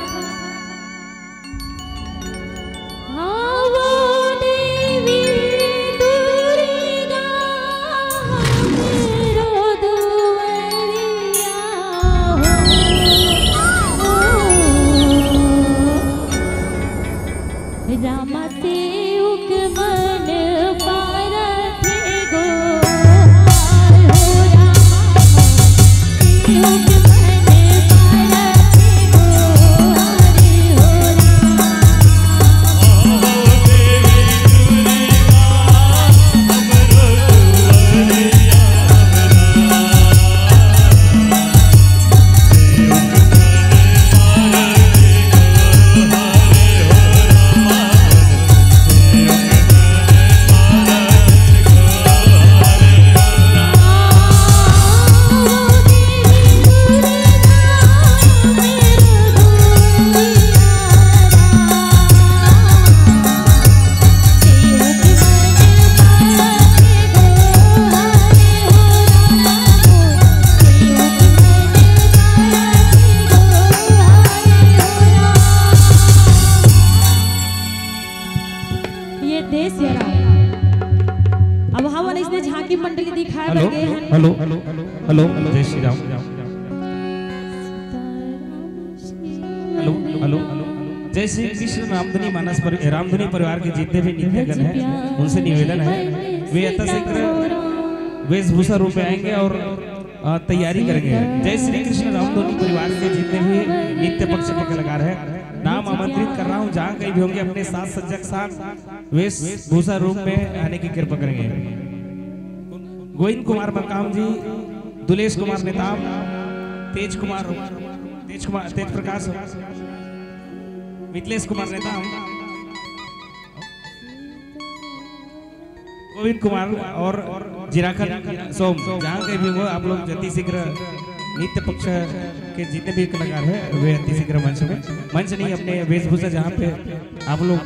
रामा से उक मन पारथ गो हो रामा उक मन पारथ गो हरे हो हेलो हेलो जय श्री राम। हेलो हेलो जय श्री कृष्ण रामधुनी मानस पर रामधुनी परिवार के जितने भी नित्यगण हैं उनसे निवेदन है वे यथाशीघ्र वेशभूषा रूप में आएंगे और तैयारी करेंगे। जय श्री कृष्ण रामधुनी परिवार के जितने भी नित्य पक्ष के कलाकार हैं नाम आमंत्रित कर रहा हूँ, जहाँ कहीं भी होंगे अपने साथ सज्जक के साथ वेशभूषा रूप में आने की कृपा करेंगे। गोविंद कुमार मकाम जी, दुलेश कुमार नेताम, तेज प्रकाश, मिथिलेश कुमार नेताम, गोविंद कुमार और जिराखन सोम, जहाँ कहीं भी हो आप लोग जल्दी शीघ्र नित्य पक्ष के जितने भी कलाकार हैं वे अति शीघ्र मंच नहीं अपने वेशभूषा जहाँ पे आप लोग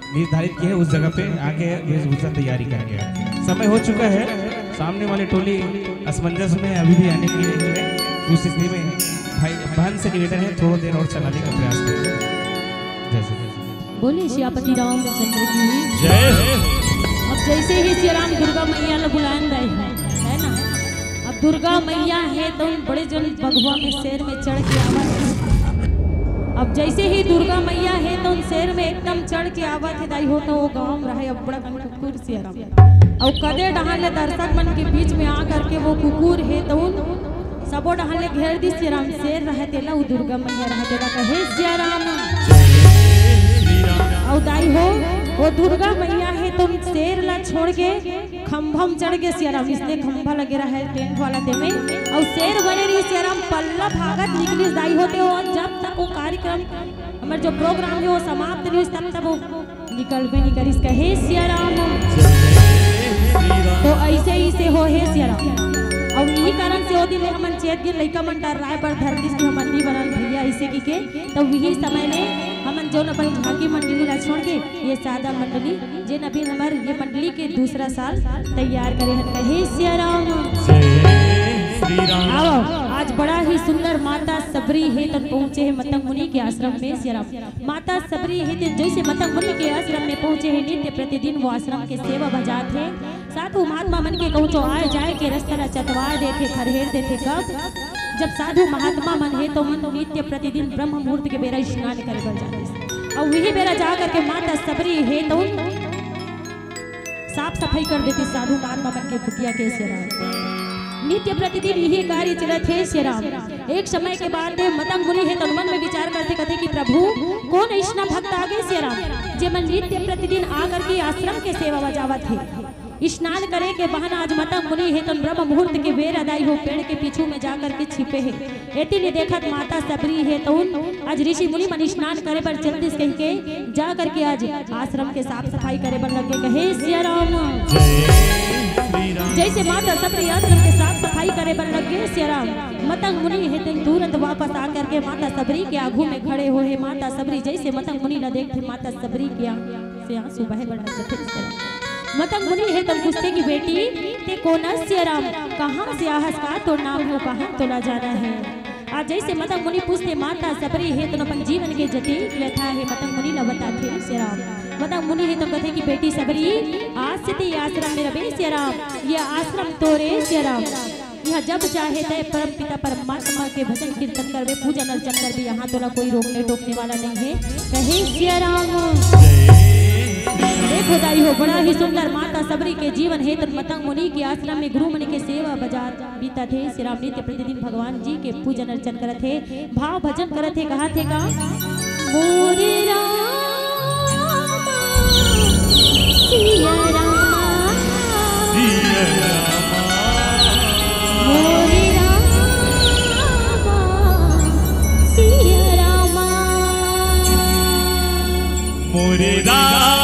निर्धारित किए उस जगह पे आके वेशभूषा तैयारी करेंगे। समय हो चुका है, सामने वाले टोली असमंजस में अभी भी आने की है, उस स्थिति में भाई बहन से निवेदन है थोड़ा देर और चलाने का प्रयास करें। जैसे बोले श्यापति रामचंद्र की जय। अब जैसे ही श्री राम दुर्गा मैया ने बुलान रहे है ना, अब दुर्गा मैया है तो बड़े जन भगवा में शेर में चढ़ के आवाज। अब जैसे ही दुर्गा मैया है तो उन शेर में एकदम चढ़ के आवत है दाई हो तो वो गांव रहे अब बड़ा कुकुर से और कदे डहाल दर्शक मन के बीच में आ करके वो कुकुर है तो उन सबो डहाल घेर दी श्री राम शेर रहे तेला वो दुर्गा मैया रहे तेला कहे श्री राम और दाई हो वो दुर्गा मैया है तुम शेर ला छोड़ के खंभम चढ़ के श्री राम इसलिए खंभा लगे रहा है टेंट वाला ते में और शेर बने रही श्री राम पल्ला भागत निकली दाई होते हो और जब तक वो कार्यक्रम हमारे जो प्रोग्राम है वो समाप्त नहीं तब तक वो निकल भी नहीं करी कहे श्री राम। तो ऐसे ही से हो है श्री राम और यही कारण से वो दिन हमन चेत के लइका मन डर राय पर धरती से हमन नहीं बनल भैया ऐसे की के तो वही समय में हमन जो जो अपन झांकी मंडली लक्ष्मण के ये सादा मंडली जिन अभी हमारे ये मंडली के दूसरा साल तैयार करे हैं कहे सिया राम जय श्री राम। आओ आज बड़ा ही सुंदर माता सबरी है तक पहुँचे हैं मतंग मुनि के आश्रम में सिया राम। माता सबरी है जैसे मतंग मुनि के आश्रम में पहुँचे हैं नित्य प्रतिदिन वो आश्रम के सेवा बजात है साधु महात्मा मन के कहूँ तो आए जाए के रस्ता चतवार देखे खरहेर देखे कब जब साधु महात्मा मन है तो मन नित्य प्रतिदिन ब्रह्म मुहूर्त के बेरा स्नान करे बर जाते और वही बेरा जा करके माता सबरी है तो साफ सफाई कर देती साधु महात्मा मन के कुटिया के सिया नित्य प्रतिदिन यही कार्य चलत है श्री राम। एक समय के बाद मतंग मुनि है तो मन में विचार करते कहते कि प्रभु कौन ऐसा भक्त आगे श्री राम जे मन नित्य प्रतिदिन आकर के आश्रम के सेवा बजावत है स्नान करे के बहाना आज मतंग मुनि है तो ब्रह्म मुहूर्त के बेर अदाई हो पेड़ के पीछू में जाकर के छिपे है एती ने देखत माता सबरी है तो आज ऋषि मुनि मन स्नान करे पर जल्दी कह के जा करके आज आश्रम के साफ सफाई करे पर लगे कहे सिया राम। जैसे माता सबरी आश्रम के साफ सफाई करे पर लगे सिया राम मतंग मुनि है तो तुरंत वापस आकर के माता सबरी के आगू में खड़े हुए माता सबरी जैसे मतंग मुनि न देखते माता सबरी के से आंसू बहे बढ़ा मतंग मुनि है तुम पूछते की बेटी ते कौन सिया राम कहाँ से आहस का तो नाम हो कहाँ तो ना जाना है। आज जैसे मतंग मुनि पूछते माता सबरी है तो अपन जीवन के जटिल व्यथा है मतंग मुनि न बताते सिया राम। मतंग मुनि है तो कहते की बेटी सबरी आज से ते आश्रम में रहे सिया राम यह आश्रम तोरे सिया राम यहाँ जब चाहे तय परम पिता परमात्मा के भजन कीर्तन करवे पूजन अर्चन करवे यहाँ तो ना कोई रोकने टोकने वाला नहीं है कहे सिया राम। देखो दाई हो बड़ा ही सुंदर माता सबरी के जीवन है तन मतंग मुनि के आश्रम में गुरु मुनि के सेवा बाजार बीता थे श्री राम नित्य प्रतिदिन भगवान जी के पूजन अर्चन करत थे भाव भजन करत थे कहा थे का मोरे राम सिया राम सिया राम मोरे राम सिया राम मोरे राम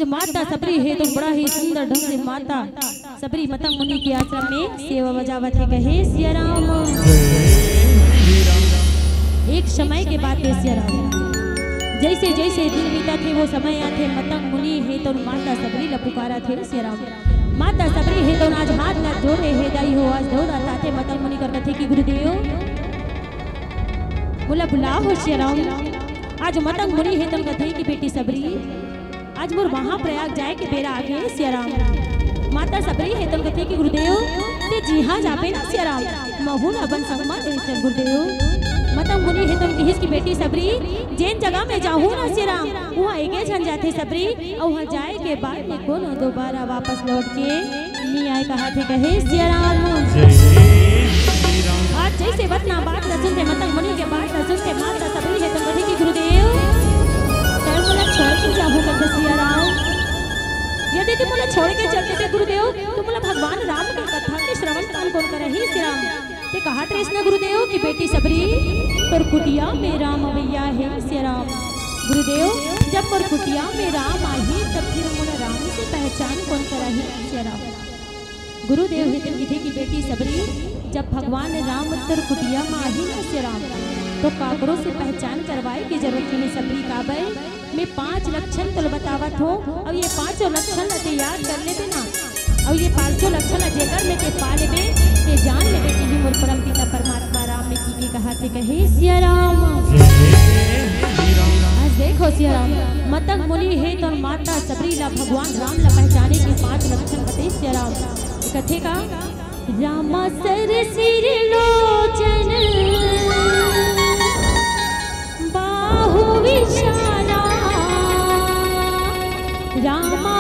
माता सबरी है तो बड़ा ही सुंदर ढंग से माता सबरी मतंग मुनि के आश्रम में सेवा बजावत है कहे सिया राम। एक समय के बाद सिया राम जैसे जैसे दिन बीता थे वो समय आते मतंग तो माता सबरी ला पुकारा थे सिया राम। माता सबरी है तो आज हाथ न जोड़े हे दाई हो आज दौड़ा ताते मतंग मुनि कर कथे कि गुरुदेव बोला बुला हो सिया राम। आज मतंग मुनि है तो कथे कि बेटी सबरी आज मोर महाप्रयाग जाए के बेरा आगे सिया राम। माता सबरी है तो कथे कि गुरुदेव ते जी हाँ जाबे ना सिया राम महून अपन संगमा दे चल गुरुदेव। मतंग मुनि है तो कहिस की बेटी सबरी जेन जगह में जाहू ना सिया राम वहाँ एके झन जाते सबरी और वहाँ जाए के बाद में कोनो दोबारा वापस लौट के नहीं आए कहा थे कहे सिया राम। आज जैसे बतना बात न सुनते मतंग मुनि के बात न सुनते माता सबरी है तो कहे कि गुरुदेव तर मुला छोड़ के जाहू कर सिया राम। यदि तुम मुला छोड़ के चलते थे गुरुदेव तो मुला भगवान राम की कथा के श्रवण कौन कौन करे ही सिया राम। ते कहा थे इसने गुरुदेव की बेटी सबरी पर कुटिया में राम भैया है सिया राम। गुरुदेव जब पर कुटिया में राम आई तब फिर मुला राम से पहचान कौन करा ही सिया राम। गुरुदेव हितन विधि की बेटी सबरी जब भगवान राम तर कुटिया में आई ना सिया राम तो काकरों से पहचान करवाए की जरूरत नहीं सबरी काबे मैं 5 लक्षण तो बतावत हो। अब ये 5 लक्षण याद कर ले ना और ये 5 लक्षण जेकर में के पा लेबे ते जान लेबे कि ही मोर परम पिता परमात्मा राम ने की कहा थे कहे सिया राम। आज देखो सिया राम मतंग मुनि है तो माता सबरी ला भगवान राम ला पहचाने के 5 लक्षण बते सिया राम। कथे का रामा सर सिर लोचन बाहु विशाला रामा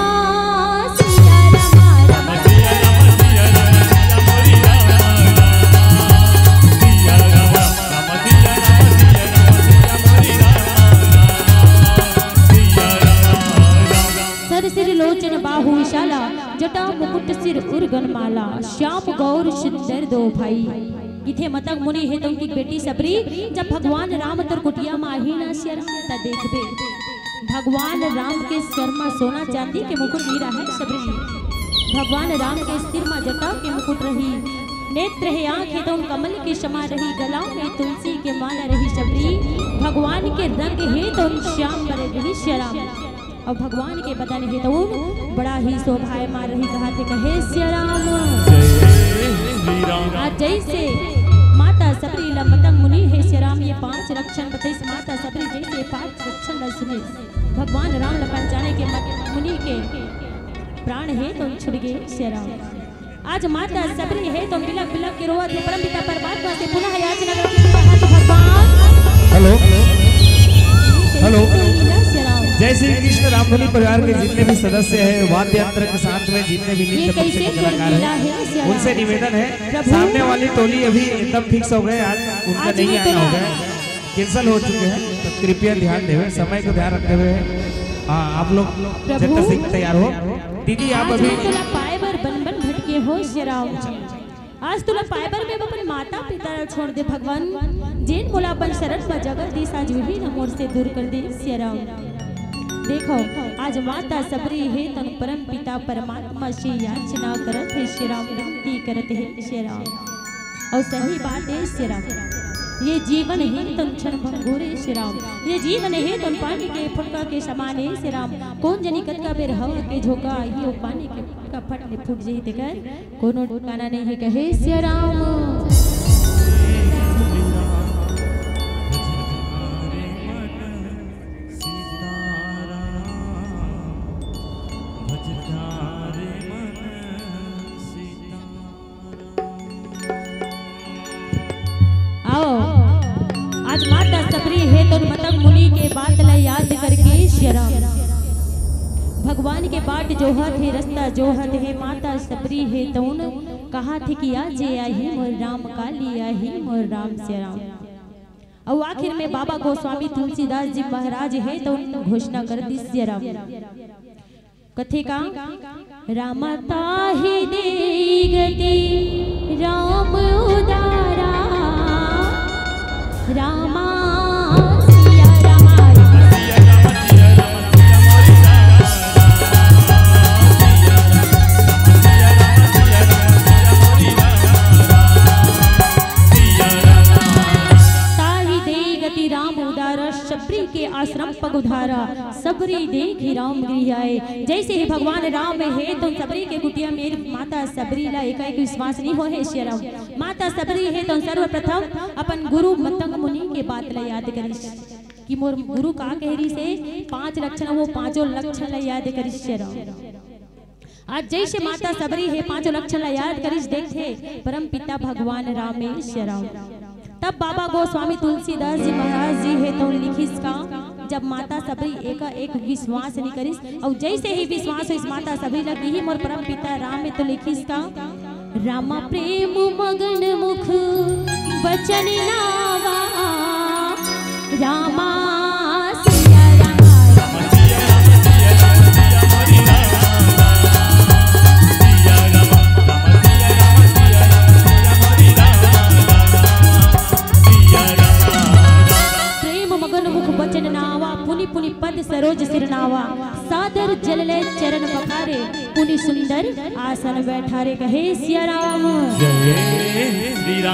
सिया रामा रामा सिया रामा सिया रामा मोरी रामा सिया रामा रामा सिया रामा सिया रामा मोरी रामा सिया रामा। सर सिर लोचन बाहु विशाला जटा मुकुट सिर उर्गन माला श्याम गौर सुंदर दो भाई। इथे मतंग मुनि है तो उनकी बेटी सबरी जब भगवान राम तर कुटिया में आई ना सिया राम ता देखबे भगवान राम के सर में सोना चांदी के मुकुट हीरा है सबरी। भगवान राम के सिर में जटा के मुकुट रही नेत्र है आँख है तो कमल के समा रही गला में तुलसी के माला रही सबरी। भगवान के रंग है तो श्याम बरे रही सिया राम और भगवान के बदन है तो बड़ा ही शोभायमान रही कहा थे कहे सिया राम। आज जैसे माता सबरी ला मतंग मुनि है सिया राम ये 5 लक्षण बताइस माता सबरी जैसे 5 लक्षण ला सुने भगवान राम ला पहचाने के मुनि के प्राण है तो छुड़ गए सिया राम। आज माता सबरी है तो बिलक बिलक के रोवत है परम पिता परमात्मा से पुनः याचना करती है कि भगवान हेलो हेलो जय श्री कृष्ण रामधुनी परिवार के जितने भी सदस्य हैं वाद्य यंत्र के साथ में जितने भी नृत्य पक्ष के कलाकार हैं उनसे निवेदन है सामने वाली टोली अभी एकदम फिक्स हो गए आज उनका नहीं आना हो गया कैंसिल हो चुके हैं तो कृपया ध्यान देवे समय को ध्यान रखते हुए आप लोग जब तक तैयार हो दीदी आप अभी पाए बर बन बन भटके हो सिया राम। आज तुला पाइबर में अपन माता पिता छोड़ दे भगवान जेन मोला अपन शरण पर जगदीश आज विभिन्न मोर से दूर कर दे सिया राम। देखो आज माता सबरी है तन परम पिता परमात्मा से याचना करत है श्री राम विनती करत है श्री राम। और सही बात है श्री राम ये जीवन है तन क्षण भंगुरे श्री राम ये जीवन है तन पानी के फुटका के समान है श्री राम। कौन जनी कतका बेर हवा के झोंका ये पानी के का फट ने फूट जाई देकर कोनो ठिकाना नहीं है कहे श्री राम। आज माता सबरी है तो मतंग मुनि के बात ला याद करके श्री राम भगवान के बाट जोहत है रास्ता जोहत है माता सबरी है तो कहा थी कि आज आई मोर राम काली आई मोर राम श्री राम। और आखिर में बाबा गोस्वामी तुलसीदास जी महाराज है तो घोषणा कर दी श्री राम। कथे का रामता ही दे गति राम उदारा रामा सिया रामा सिया रामा सिया रामा सिया मोरी रामा सिया रामा सिया रामा मोरी रामा सिया रामा ताही दे गति राम उदारा सबरी के आश्रम पग उधारा सबरी देखी राम गृह आए। जैसे ही भगवान राम है तो सबरी के कुटिया में माता सबरी ला एक विश्वास नहीं हो है श्री राम। माता सबरी है तो सर्वप्रथम अपन गुरु मतंग मुनि के बात ला याद करी कि मोर गुरु का कहरी से 5 लक्षण वो 5 लक्षण ला याद करी श्री राम। आज जैसे माता सबरी है 5 लक्षण ला याद करिस देखे परम पिता भगवान रामेश्वर राम। तब बाबा गोस्वामी तुलसीदास जी महाराज जी है तो लिखिस का जब माता सबरी एक विश्वास नहीं करिस और जैसे ही विश्वास इस माता सबरी लगी ही मोर परम पिता राम में तो लिखिस का रामा प्रेम मगन मुख बचन नावा रामा पद सरोज सिरनावा सादर जलले चरण पखारे पुनि सुंदर आसन बैठारे कहे सिया राम।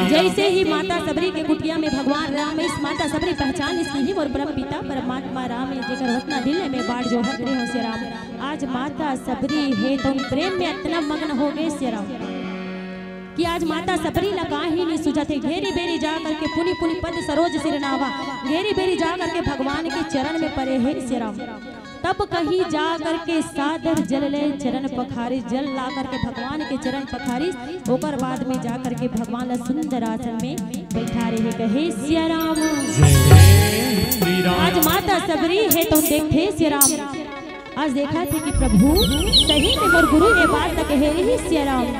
जैसे ही माता सबरी के कुटिया में भगवान राम इस माता सबरी पहचान इसकी ही और परम पिता परमात्मा राम है जेकर रत्ना दिल में बाढ़ जो हक रहे हो सिया राम। आज माता सबरी है तो प्रेम में इतना मग्न हो गए सिया राम कि आज माता सबरी लगा ही नहीं सुझते। घेरी बेरी जा करके पुनि पुनि पद सरोज सिरनावा घेरी बेरी जा करके भगवान के चरण में परे है श्री राम। तब कहीं जा करके सादर जल ले चरण पखारी जल ला करके भगवान के चरण पखारी होकर बाद में जा करके भगवान सुंदर आसन में बैठा रहे कहे श्री राम। आज माता सबरी है तो देखे श्री राम। आज देखा थे कि प्रभु सही में मोर गुरु ये बात कहे रही श्री राम।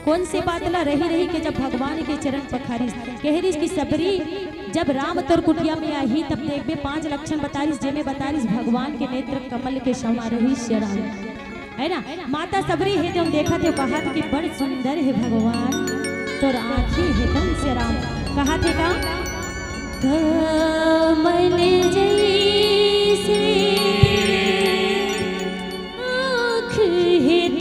कौन से बात ला रही के जब भगवान के चरण पखारिस कहरिस की सबरी जब राम तोर कुटिया में आई तब देखबे 5 लक्षण बतारिस जेमे बतारिस भगवान के नेत्र कमल के समा रही श्री राम है ना। माता सबरी है तुम देखा थे कहा थे कि बड़ सुंदर है भगवान तोर आँखी है तुम श्री राम। कहा थे का कमल जैसे आँख है तो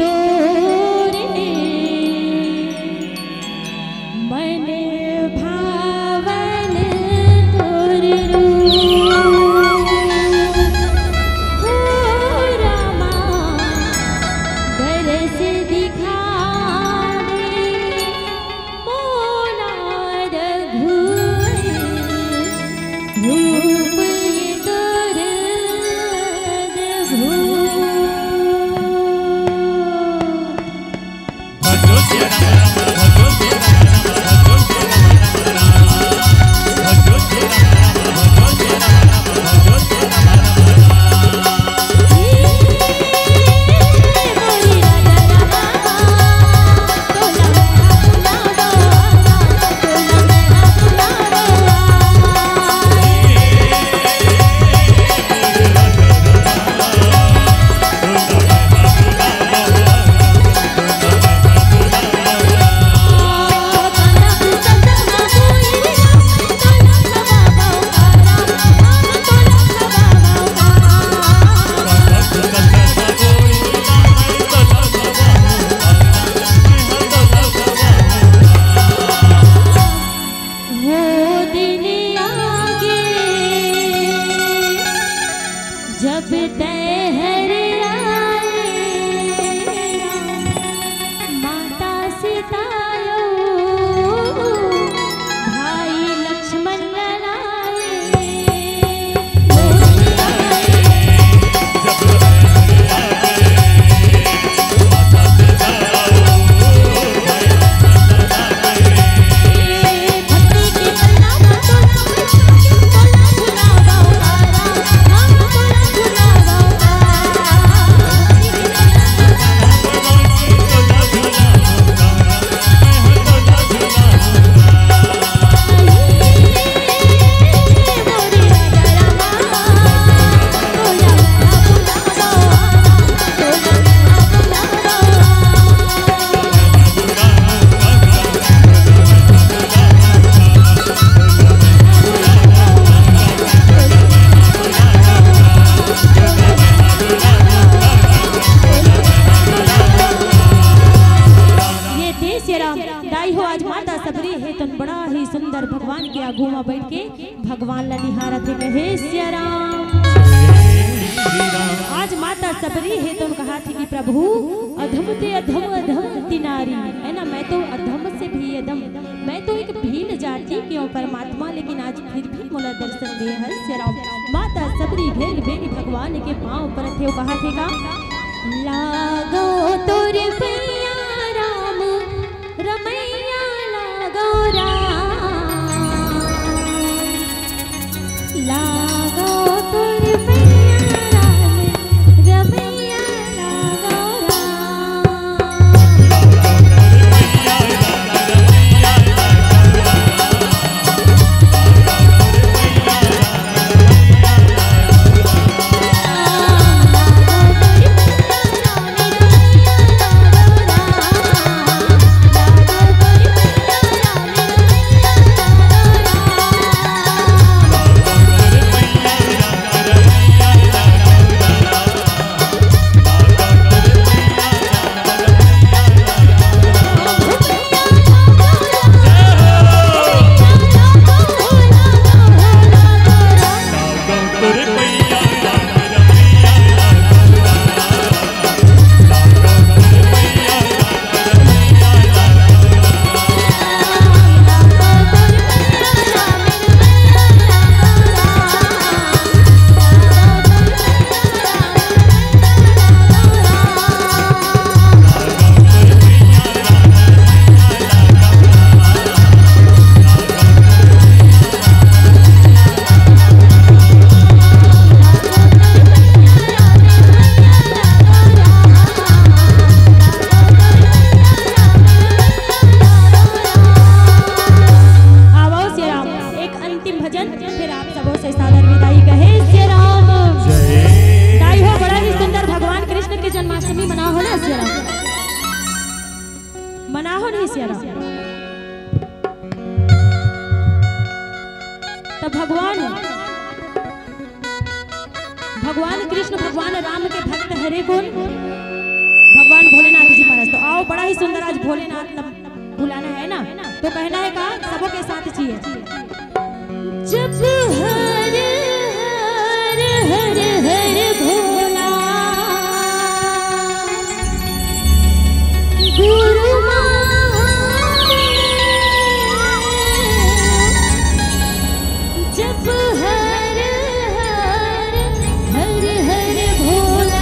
भगवान के आगू में बैठ के भगवान ला निहारत है कहे सिया राम। सबरी है तो कहा थी कि प्रभु अधम ते अधम अधम तिनारी है ना, मैं तो अधम से भी अधम, मैं तो एक भील जाति क्यों परमात्मा, लेकिन आज फिर भी मोला दर्शन दे हर राम। माता सबरी घेर बेरी भगवान के पांव पर थे, कहा थे का लागो तोरे पैया राम रमैया लागो राम, लागो तोरे पैया राम रमैया लागो भगवान कृष्ण भगवान राम के भक्त हरे कौन? भगवान भोलेनाथ जी महाराज। तो आओ बड़ा ही सुंदर आज भोलेनाथ बुलाना है ना, तो कहना है का सबों के साथ चाहिए जब हर हर हर हर भोला गुरु जब हर हर हर हर भोला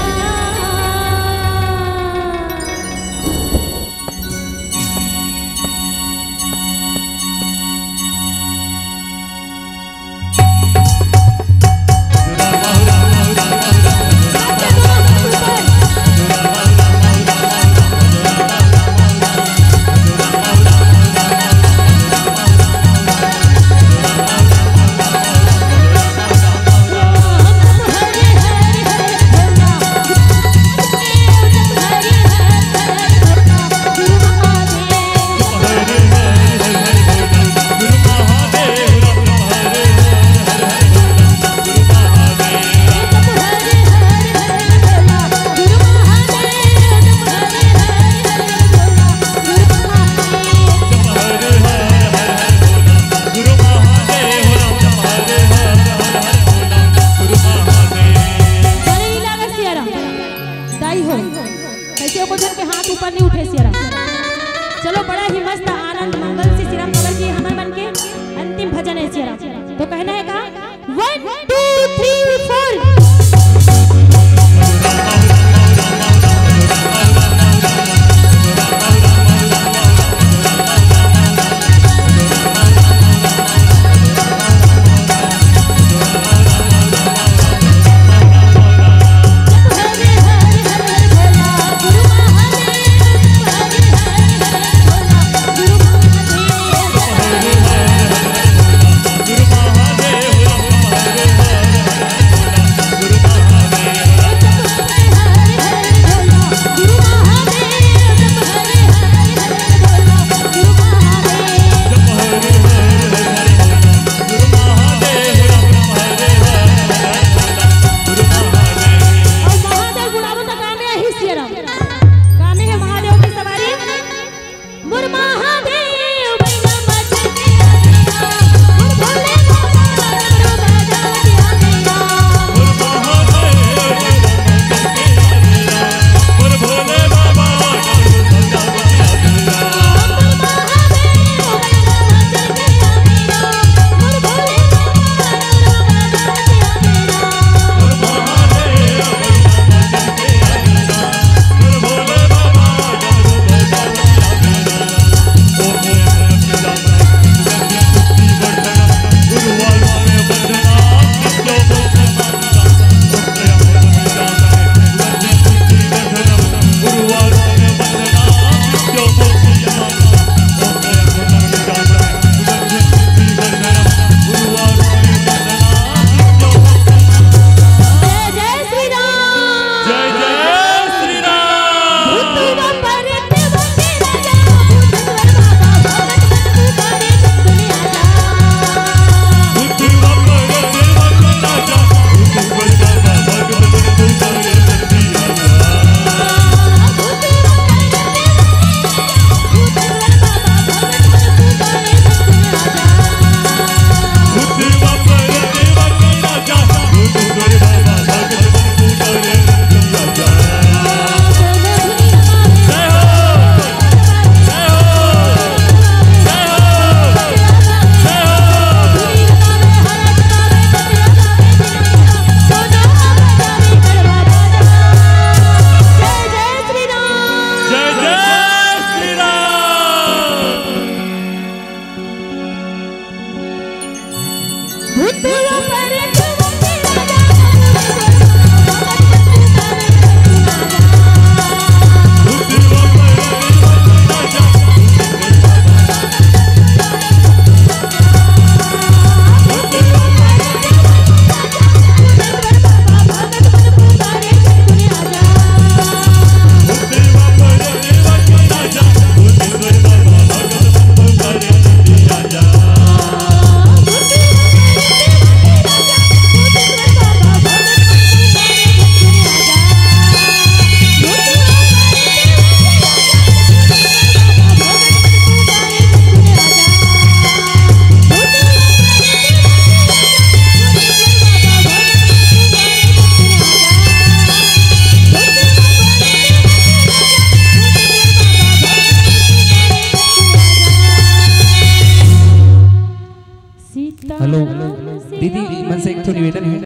चलो बड़ा ही मस्त आनंद मंगल से श्री राम भगवान की हमर मन के अंतिम भजन है श्री राम। तो कहना है का 1 2 3 4 गुरु निवेदन है